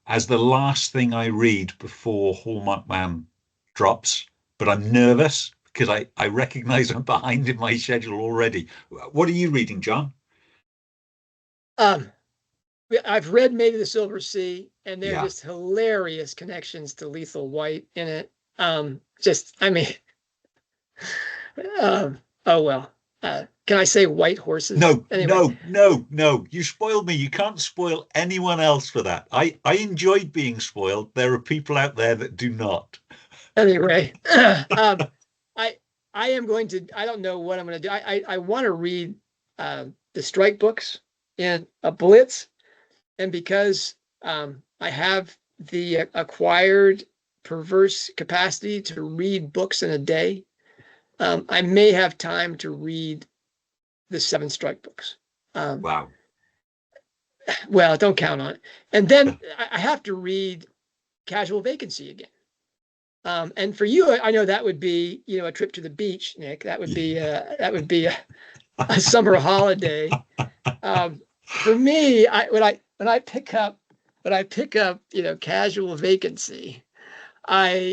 as the last thing I read before Hallmarked Man drops. But I'm nervous because I recognize I'm behind in my schedule already. What are you reading, John? Um, I've read Maid of the Silver Sea, and they're Yeah. just hilarious connections to Lethal White in it. Just, I mean, oh well. Can I say white horses? No, Anyway, no, no, no. You spoiled me. You can't spoil anyone else for that. I enjoyed being spoiled. There are people out there that do not. anyway, I I am going to. I don't know what I'm going to do. I want to read the strike books in a blitz, and because I have the acquired perverse capacity to read books in a day, I may have time to read the 7 strike books. Um, Wow. well, don't count on it. And then I have to read Casual Vacancy again. And for you, I know that would be, a trip to the beach, Nick. That would be a summer holiday. For me, when I pick up, Casual Vacancy, um,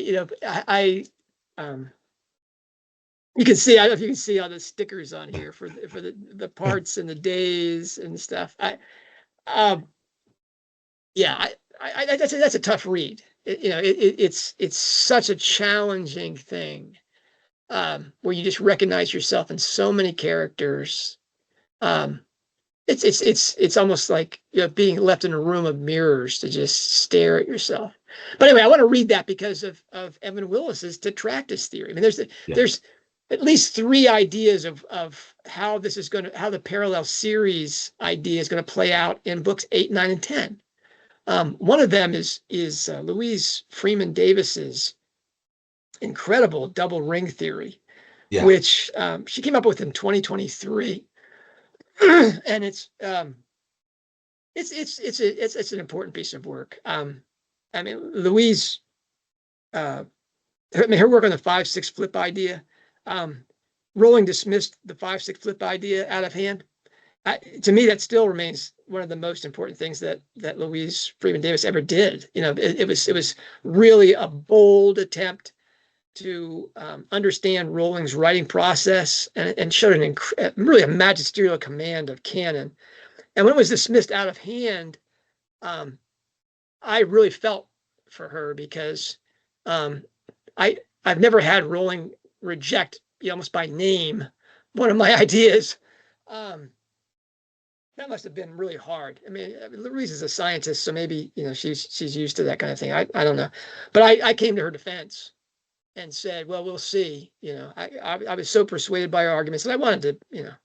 you can see, I don't know if you can see all the stickers on here for the parts and the days and stuff. Um, yeah, that's a tough read. It's such a challenging thing, where you just recognize yourself in so many characters. Um, it's almost like, being left in a room of mirrors to just stare at yourself. But anyway, I want to read that because of Evan Willis's detractus theory. I mean, Yeah. there's at least 3 ideas of how the parallel series idea is going to play out in books 8, 9, and 10. One of them is Louise Freeman Davis's incredible double ring theory, Yeah. which she came up with in 2023, and it's an important piece of work. I mean, Louise, her work on the 5-6 flip idea. Rowling dismissed the 5-6 flip idea out of hand. To me, that still remains one of the most important things that Louise Freeman Davis ever did. It was really a bold attempt to understand Rowling's writing process, and showed really a magisterial command of canon. And when it was dismissed out of hand, I really felt for her because I've never had Rowling reject, almost by name, one of my ideas. That must have been really hard. I mean, Louise is a scientist, so maybe, she's used to that kind of thing. I don't know, but I came to her defense and said, well, we'll see. I was so persuaded by her arguments that I wanted to,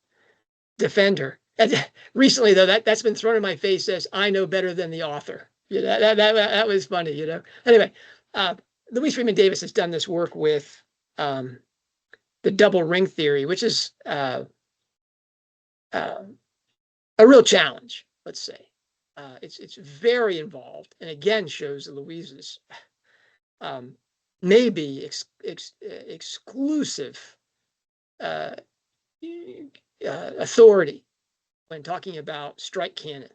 defend her. And recently, though, that's been thrown in my face as I know better than the author. That was funny. Anyway, Louise Freeman Davis has done this work with the double ring theory, which is a real challenge, let's say. It's very involved, and again shows Louise's maybe exclusive authority when talking about strike canon.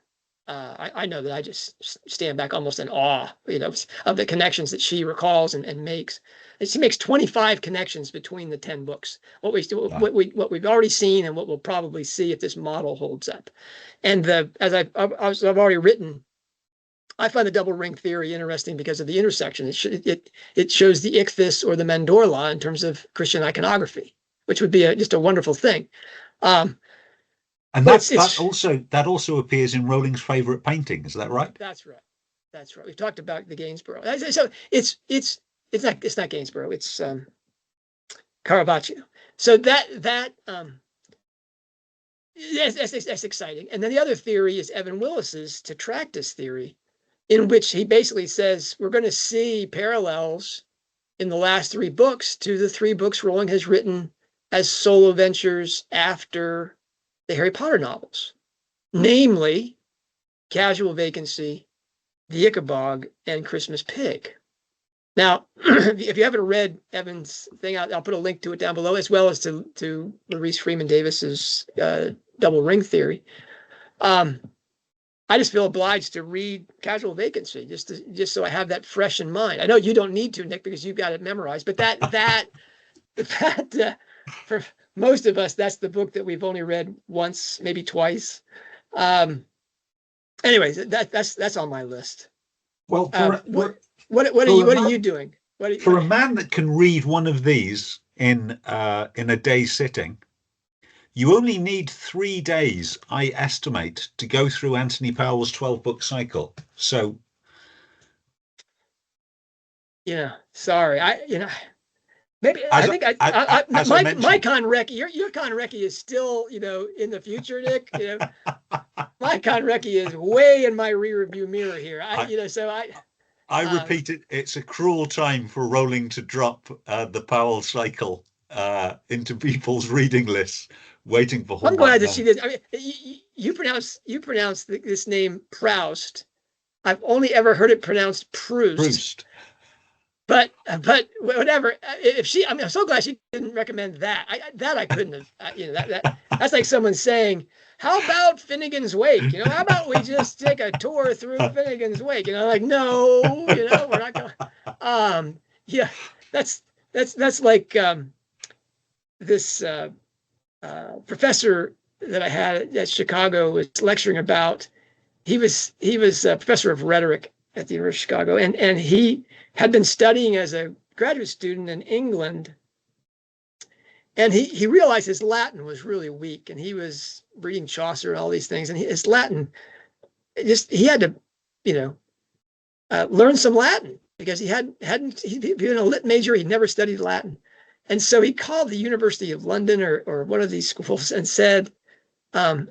I know that I just stand back almost in awe, of the connections that she recalls and makes. And she makes 25 connections between the 10 books. What we've already seen and what we'll probably see if this model holds up. And as I've already written, I find the double ring theory interesting because of the intersection. It shows the ichthys or the mandorla in terms of Christian iconography, which would be just a wonderful thing. And that also appears in Rowling's favorite painting. Is that right? That's right. That's right. We've talked about the Gainsborough. So it's not Gainsborough. It's Caravaggio. So that's exciting. And then the other theory is Evan Willis's Tetractys theory, in which he basically says we're going to see parallels in the last 3 books to the 3 books Rowling has written as solo ventures after the Harry Potter novels, namely Casual Vacancy, The Ichabod, and Christmas Pig. Now, if you haven't read Evan's thing, I'll put a link to it down below, as well as to Maurice Freeman Davis's double ring theory. I just feel obliged to read Casual Vacancy just so I have that fresh in mind. I know you don't need to, Nick, because you've got it memorized, but that for most of us, that's the book that we've only read once, maybe twice. Anyways, that's on my list. Well, what are you doing? For a man that can read one of these in a day sitting, you only need 3 days, I estimate, to go through Anthony Powell's 12-book cycle. So, sorry, maybe I think my Conrecki, your Conrecki is still, in the future, Nick. My Conrecki is way in my rear view mirror here. I repeat it. It's a cruel time for Rowling to drop the Powell cycle into people's reading lists, waiting for. I'm glad that she did. I mean, you pronounce this name Proust. I've only ever heard it pronounced Proust. But whatever. I'm so glad she didn't recommend that. I couldn't have. That's like someone saying, "How about Finnegan's Wake? How about we just take a tour through Finnegan's Wake?" Like, no, we're not going. Yeah, that's like this professor that I had at Chicago was lecturing about. He was a professor of rhetoric at the University of Chicago, and he had been studying as a graduate student in England, and he realized his Latin was really weak, and he was reading Chaucer and all these things, and his Latin, he had to, learn some Latin because he'd been a lit major, he'd never studied Latin, and so he called the University of London or one of these schools and said, "I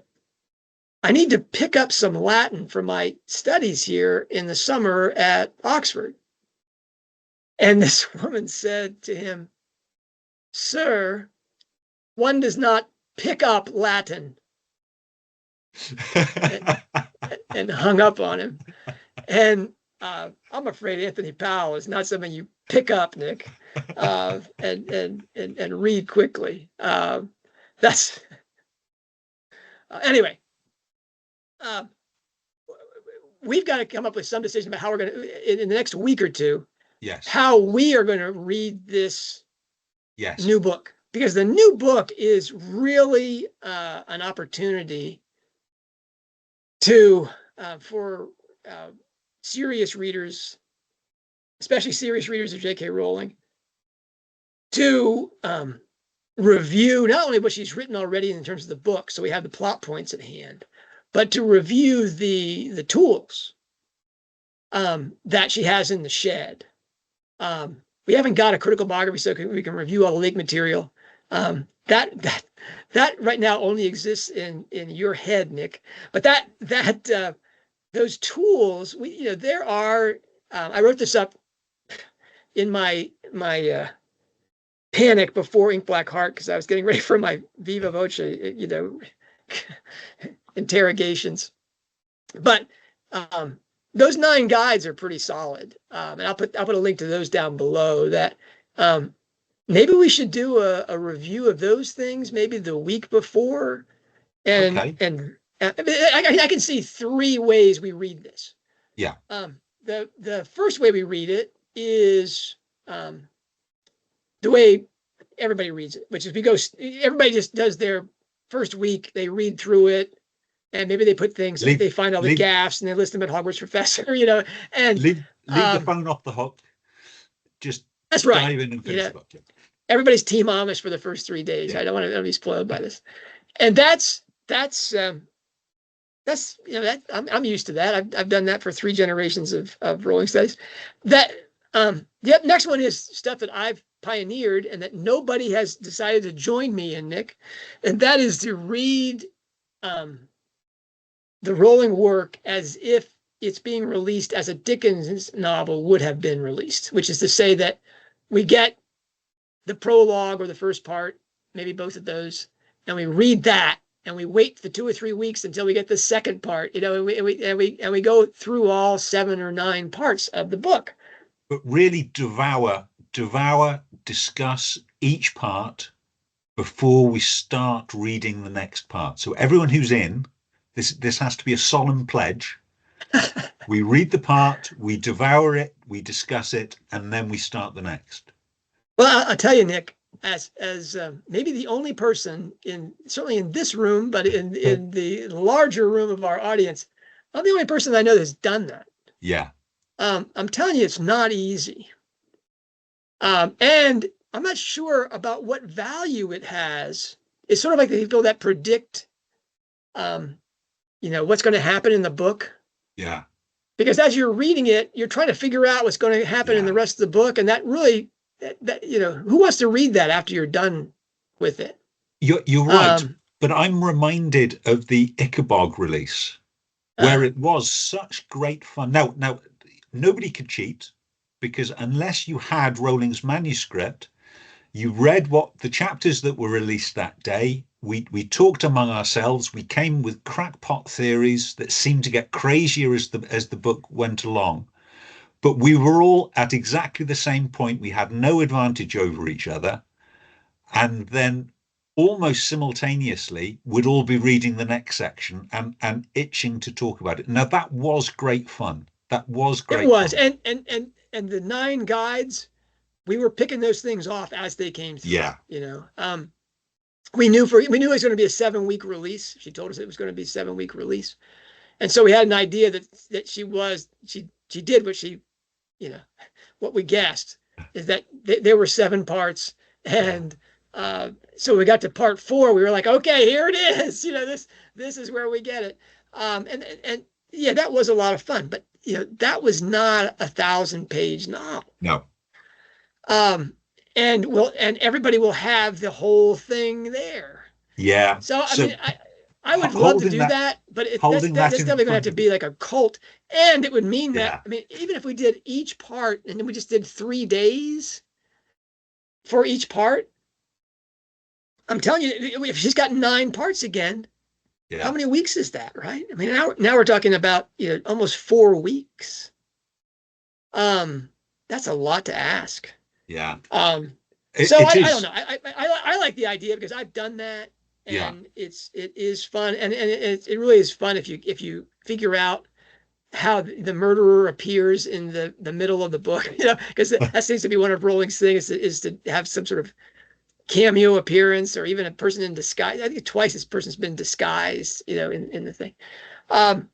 need to pick up some Latin for my studies here in the summer at Oxford." And this woman said to him, "Sir, one does not pick up Latin," and hung up on him. And I'm afraid Anthony Powell is not something you pick up, Nick, and read quickly. That's anyway. We've got to come up with some decision about how we're going to, in the next week or two, how we are going to read this new book, because the new book is really an opportunity for serious readers, especially serious readers of J.K. Rowling, to review not only what she's written already in terms of the book, so we have the plot points at hand, but to review the tools that she has in the shed. We haven't got a critical biography, so we can review all the leak material. That right now only exists in your head, Nick. But those tools, there are. I wrote this up in my panic before Ink Black Heart because I was getting ready for my Viva Voce, interrogations. But those 9 guides are pretty solid, and I'll put a link to those down below. That maybe we should do a review of those things maybe the week before, and I can see three ways we read this. Yeah. The first way we read it is the way everybody reads it, which is everybody just does their first week, they read through it, and maybe they put things, they find all the gaffes and they list them at Hogwarts Professor, and leave the phone off the hook. Just that's right. Dive in and finish the book. Everybody's Team Amish for the first 3 days. Yeah. I don't want to be spoiled by this. And that's I'm used to that. I've done that for 3 generations of Rowling studies. The next one is stuff that I've pioneered and that nobody has decided to join me in, Nick, and that is to read the Rowling work as if it's being released as a Dickens novel would have been released, which is to say that we get the prologue or the first part, maybe both of those, and we read that, and we wait for 2 or 3 weeks until we get the second part, and we go through all 7 or 9 parts of the book. But really devour, discuss each part before we start reading the next part. So everyone who's in, this has to be a solemn pledge. We read the part, we devour it, we discuss it, and then we start the next. Well, I'll tell you, Nick, as maybe the only person certainly in this room, but in the larger room of our audience, I'm the only person I know that's done that. Yeah. I'm telling you, it's not easy. And I'm not sure about what value it has. It's sort of like the people that predict, what's going to happen in the book. Yeah. Because as you're reading it, you're trying to figure out what's going to happen in the rest of the book. And that really, who wants to read that after you're done with it? You're right. But I'm reminded of the Ichabod release, where it was such great fun. Now, nobody could cheat, because unless you had Rowling's manuscript, you read what the chapters that were released that day. We talked among ourselves. We came with crackpot theories that seemed to get crazier as the book went along. But we were all at exactly the same point. We had no advantage over each other. And then almost simultaneously, we'd all be reading the next section and itching to talk about it. Now, that was great fun. That was great. It was. Fun. And the 9 guides, we were picking those things off as they came through. Yeah. We knew it was going to be a 7-week release. She told us it was going to be a 7-week release. And so we had an idea that she did what what we guessed, is that there were 7 parts. And so we got to part 4, we were like, okay, here it is. This is where we get it. And yeah, that was a lot of fun, but that was not a 1,000-page novel. No. And everybody will have the whole thing there. Yeah. So I would love to do that, but that's definitely going to have to be like a cult, and it would mean that even if we did each part and then we just did 3 days for each part, I'm telling you, if she's got 9 parts again, how many weeks is that, right? I mean, now we're talking about almost 4 weeks. That's a lot to ask. Yeah. I don't know. I like the idea because I've done that, and it is fun, and it really is fun if you figure out how the murderer appears in the middle of the book, because that seems to be one of Rowling's things is to have some sort of cameo appearance, or even a person in disguise. I think twice this person's been disguised, in the thing. But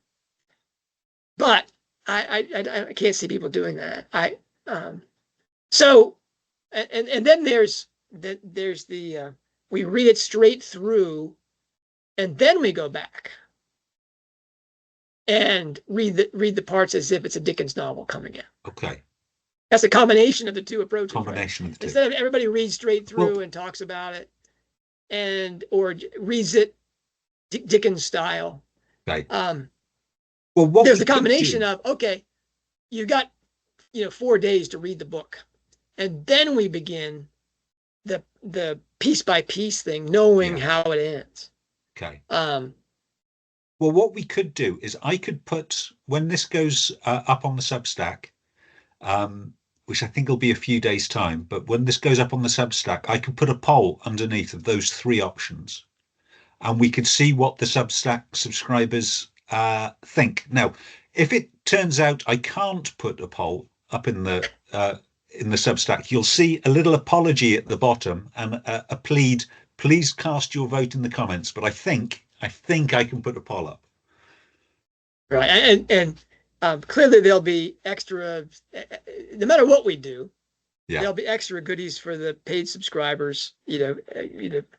I can't see people doing that. So, and then there's the we read it straight through, and then we go back and read the parts as if it's a Dickens novel coming out. Okay. That's a combination of the 2 approaches. Combination of the 2. Instead of everybody reads straight through and talks about it, or reads it Dickens style. Right. Well, there's a combination of, okay, you got 4 days to read the book, and then we begin the piece by piece thing, knowing how it ends. Okay. Well, what we could do is I could put, when this goes up on the Substack, which I think will be a few days' time, but when this goes up on the Substack, I can put a poll underneath of those 3 options. and we could see what the Substack subscribers think. Now, if it turns out I can't put a poll up in the Substack, you'll see a little apology at the bottom and a plead. Please cast your vote in the comments. But I think I can put a poll up. Right, and clearly there'll be extra. No matter what we do, there'll be extra goodies for the paid subscribers.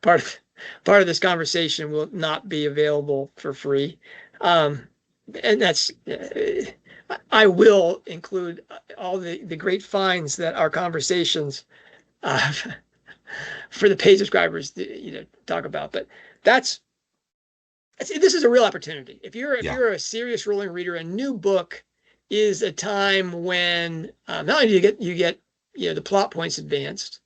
Part of this conversation will not be available for free, and that's. I will include all the great finds that our conversations for the paid subscribers talk about. But this is a real opportunity. If you're a serious Rowling reader, a new book is a time when not only do you get the plot points advanced.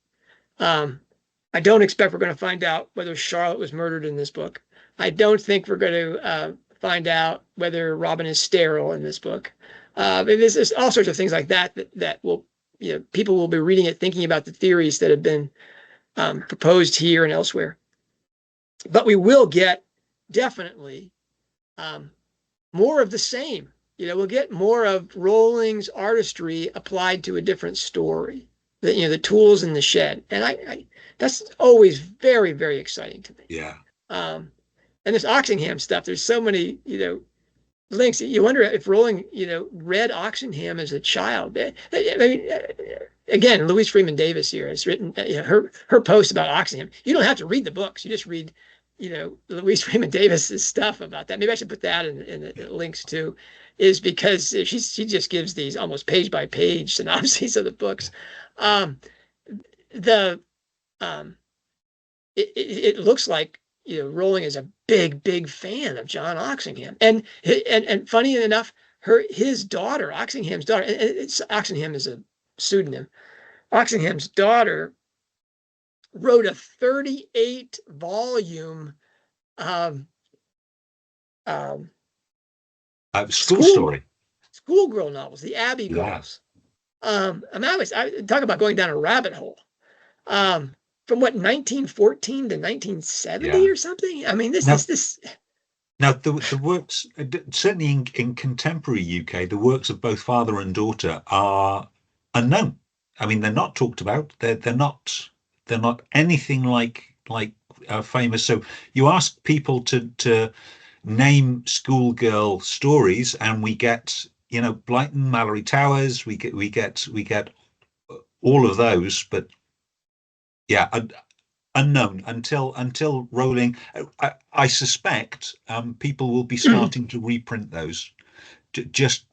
I don't expect we're going to find out whether Charlotte was murdered in this book. I don't think we're going to find out whether Robin is sterile in this book. There's all sorts of things like that will, people will be reading it, thinking about the theories that have been proposed here and elsewhere. But we will get definitely more of the same. We'll get more of Rowling's artistry applied to a different story. The tools in the shed, and that's always very, very exciting to me. Yeah. And this Oxenham stuff, there's so many, links. You wonder if Rowling, read Oxenham as a child. I mean, again, Louise Freeman Davis here has written her post about Oxenham. You don't have to read the books. You just read, Louise Freeman Davis's stuff about that. Maybe I should put that in the links too, is because she just gives these almost page by page synopses of the books. It looks like Rowling is a big fan of John Oxenham, and funny enough, his daughter, Oxenham's daughter, and Oxenham is a pseudonym. Oxenham's daughter wrote a 38-volume schoolgirl novels, the Abbey Girls. I talk about going down a rabbit hole. From what, 1914 to 1970 or something? I mean, this. Now, the works, certainly in contemporary UK, the works of both father and daughter are unknown. I mean, they're not talked about. They're not anything like famous. So you ask people to name schoolgirl stories, and we get Blyton, Mallory Towers. We get all of those, but yeah, unknown until Rowling. I suspect people will be starting to reprint those, just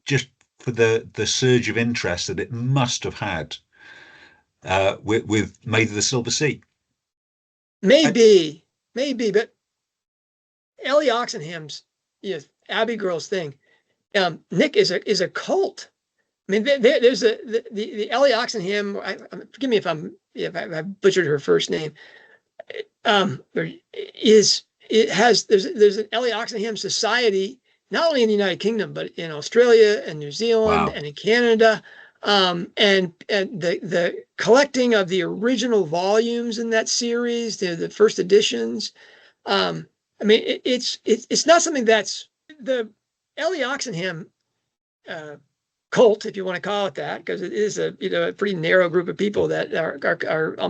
for the surge of interest that it must have had with Maid of the Silver Sea. Maybe, but Ellie Oxenham's Abbey Girls thing, Nick, is a cult. I mean, there's the Ellie Oxenham. Forgive me if I butchered her first name. There's an Ellie Oxenham Society, not only in the United Kingdom but in Australia and New Zealand and in Canada. And the collecting of the original volumes in that series, the first editions. I mean, it's not something that's the Ellie Oxenham cult, if you want to call it that, because it is a pretty narrow group of people that are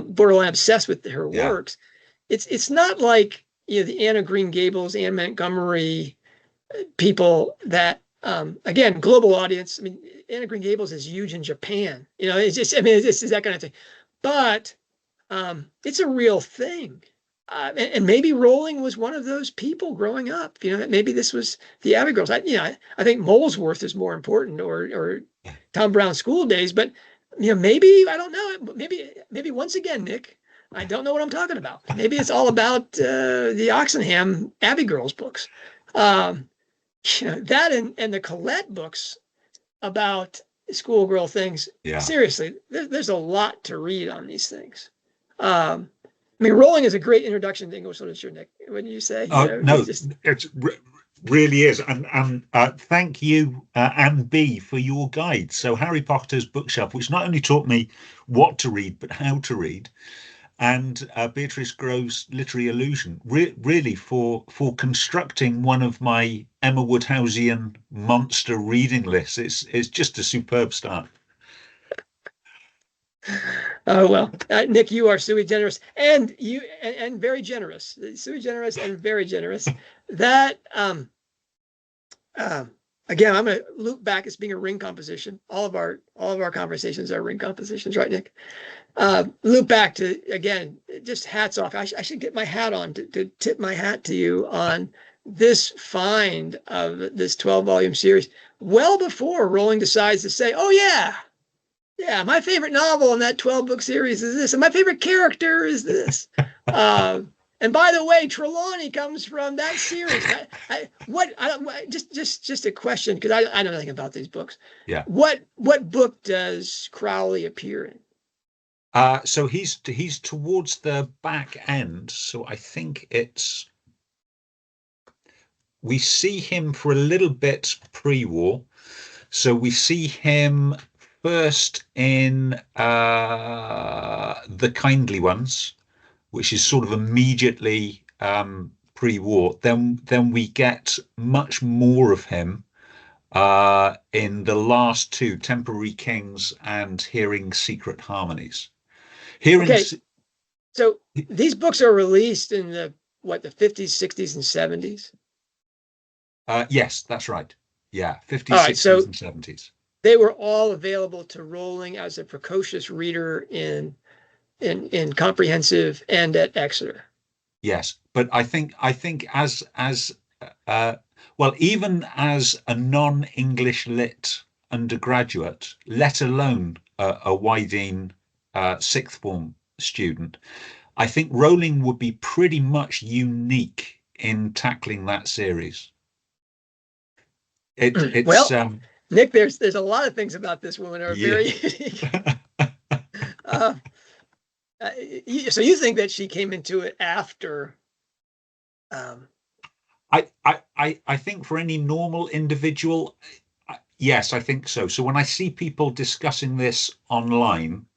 borderline obsessed with her works. It's not like the Anna Green Gables, Anne Montgomery people that again, global audience. I mean, Anna Green Gables is huge in Japan. It's just it's that kind of thing, but it's a real thing. And maybe Rowling was one of those people growing up. Maybe this was the Abbey Girls. I think Molesworth is more important, or Tom Brown's School Days. But maybe, I don't know. Maybe once again, Nick, I don't know what I'm talking about. Maybe it's all about the Oxenham Abbey Girls books. That and the Colette books about schoolgirl things. Yeah. Seriously, there's a lot to read on these things. I mean, Rowling is a great introduction to English literature, Nick. Wouldn't you say? No, it really is. And thank you, Anne B, for your guide. So Harry Potter's Bookshelf, which not only taught me what to read, but how to read. and Beatrice Grove's Literary Illusion, really for constructing one of my Emma Woodhouseian monster reading lists. It's just a superb start. Oh well, Nick, you are sui generis, and very generous, sui generis and very generous. That again, I'm going to loop back as being a ring composition. All of our conversations are ring compositions, right, Nick? Loop back to, again, just hats off. I should get my hat on to tip my hat to you on this find of this 12-volume series, well before Rowling decides to say, oh yeah, my favorite novel in that 12-book series is this, and my favorite character is this. And by the way, Trelawney comes from that series. Just a question, because I know nothing about these books. Yeah. What book does Crowley appear in? So he's towards the back end. So I think we see him for a little bit pre-war. So we see him first in The Kindly Ones, which is sort of immediately pre-war. Then we get much more of him in the last two, Temporary Kings and Hearing Secret Harmonies. Okay, so these books are released in the 50s, 60s, and 70s? Yes, that's right. Yeah, 50s, All right, 60s, and 70s. They were all available to Rowling as a precocious reader in comprehensive and at Exeter. Yes, but I think as well, even as a non-English lit undergraduate, let alone a Wydene sixth form student, I think Rowling would be pretty much unique in tackling that series. Well, Nick, there's a lot of things about this woman are very unique. So you think that she came into it after? I think for any normal individual, yes, I think so. So when I see people discussing this online,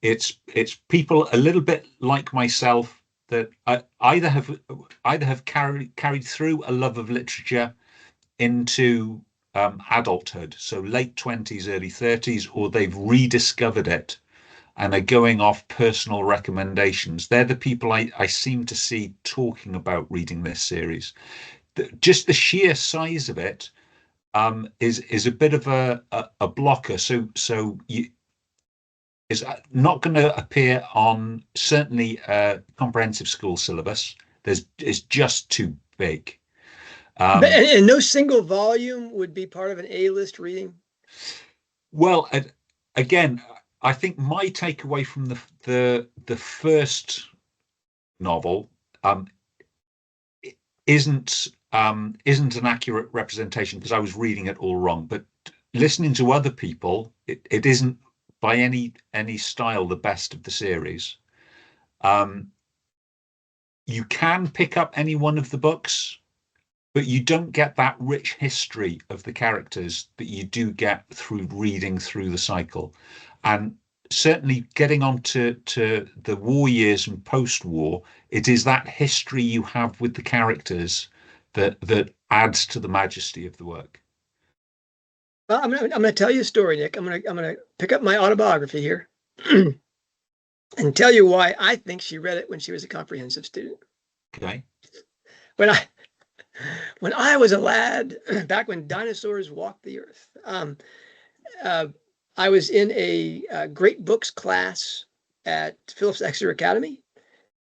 it's people a little bit like myself that either have carried through a love of literature into adulthood, so late 20s, early 30s, or they've rediscovered it and are going off personal recommendations. They're the people I seem to see talking about reading this series. Just the sheer size of it is a bit of a blocker. So it's not going to appear on certainly a comprehensive school syllabus. It's just too big. And no single volume would be part of an A-list reading? Well, again, I think my takeaway from the first novel isn't an accurate representation, because I was reading it all wrong. But listening to other people, it isn't by any style the best of the series. You can pick up any one of the books, but you don't get that rich history of the characters that you do get through reading through the cycle. And certainly getting on to the war years and post-war, it is that history you have with the characters that adds to the majesty of the work. Well, I'm gonna tell you a story, Nick. I'm gonna pick up my autobiography here and tell you why I think she read it when she was a comprehensive student. Okay. When I was a lad, back when dinosaurs walked the earth, I was in a great books class at Phillips Exeter Academy,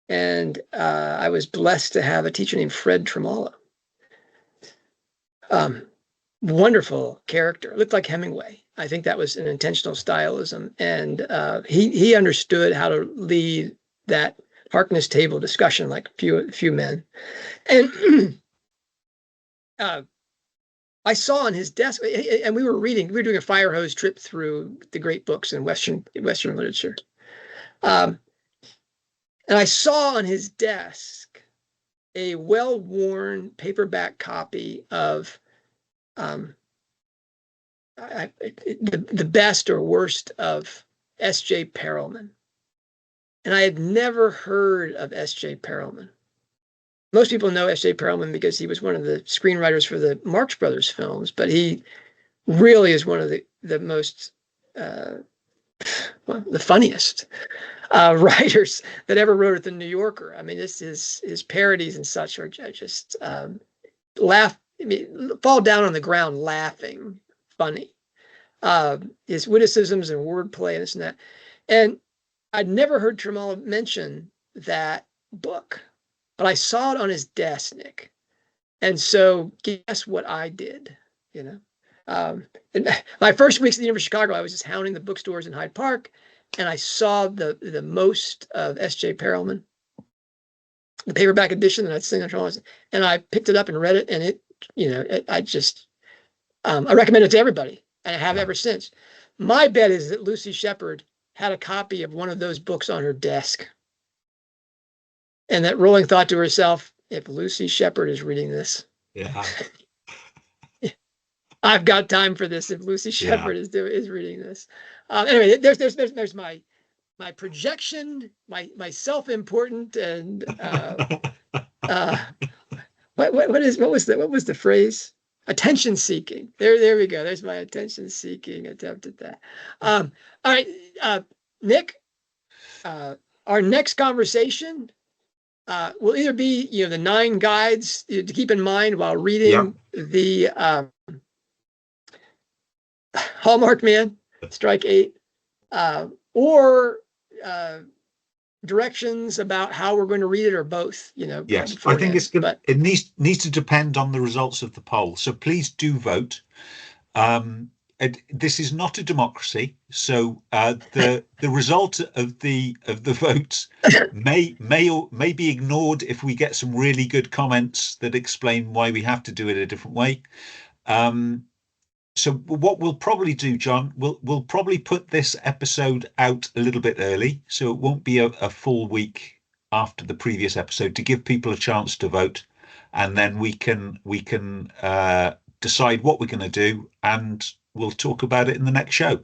and I was blessed to have a teacher named Fred Tremolo. Wonderful character, looked like Hemingway. I think that was an intentional stylism, and he understood how to lead that Harkness table discussion like few men. And I saw on his desk, and we were doing a fire hose trip through the great books in Western literature. And I saw on his desk a well-worn paperback copy of the best or worst of S.J. Perelman. and I had never heard of S.J. Perelman. Most people know S.J. Perelman because he was one of the screenwriters for the Marx Brothers films, but he really is one of the most the funniest writers that ever wrote at the New Yorker. I mean, his parodies and such are just fall down on the ground laughing, funny. His witticisms and wordplay and this and that. And I'd never heard Tremolo mention that book, but I saw it on his desk, Nick. And so guess what I did, you know? In my first weeks at the University of Chicago, I was just hounding the bookstores in Hyde Park, and I saw the most of S.J. Perelman, the paperback edition that I'd seen on, and I picked it up and read it, and I recommend it to everybody, and I have ever since. My bet is that Lucy Shepard had a copy of one of those books on her desk, and that Rowling thought to herself, if Lucy Shepard is reading this, I've got time for this. If Lucy Shepard is reading this, anyway, there's my projection, my self-important, and what was the phrase? Attention seeking. There we go. There's my attention seeking attempt at that. All right, Nick. Our next conversation will either be the 9 guides to keep in mind while reading the Hallmarked Man, Strike 8, or directions about how we're going to read it, or both. Yes, I think it needs to depend on the results of the poll. So please do vote. This is not a democracy, so the result of the votes may be ignored if we get some really good comments that explain why we have to do it a different way. So what we'll probably do, John, we'll probably put this episode out a little bit early, so it won't be a full week after the previous episode, to give people a chance to vote, and then we can decide what we're going to do, and we'll talk about it in the next show.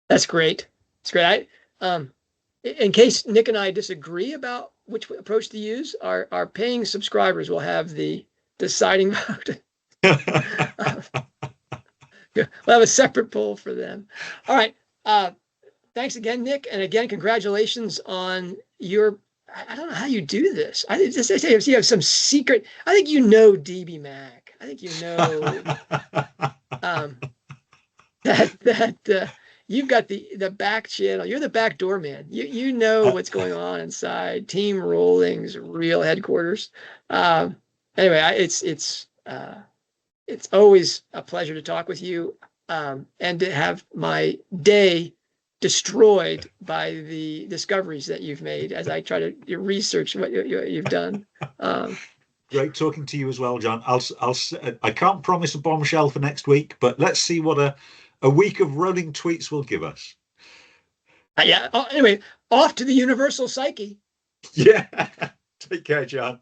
That's great. It's great. In case Nick and I disagree about which approach to use, our paying subscribers will have the deciding vote. We'll have a separate poll for them. All right. Thanks again, Nick. And again, congratulations on your, I don't know how you do this. I just say you have some secret. I think DB Mac. I think that you've got the back channel. You're the back door man. You know what's going on inside Team Rowling's real headquarters. Anyway, it's always a pleasure to talk with you, and to have my day destroyed by the discoveries that you've made as I try to research what you've done. Great talking to you as well, John. I can't promise a bombshell for next week, but let's see what a week of Rowling tweets will give us. Anyway, off to the universal psyche. Yeah. Take care, John.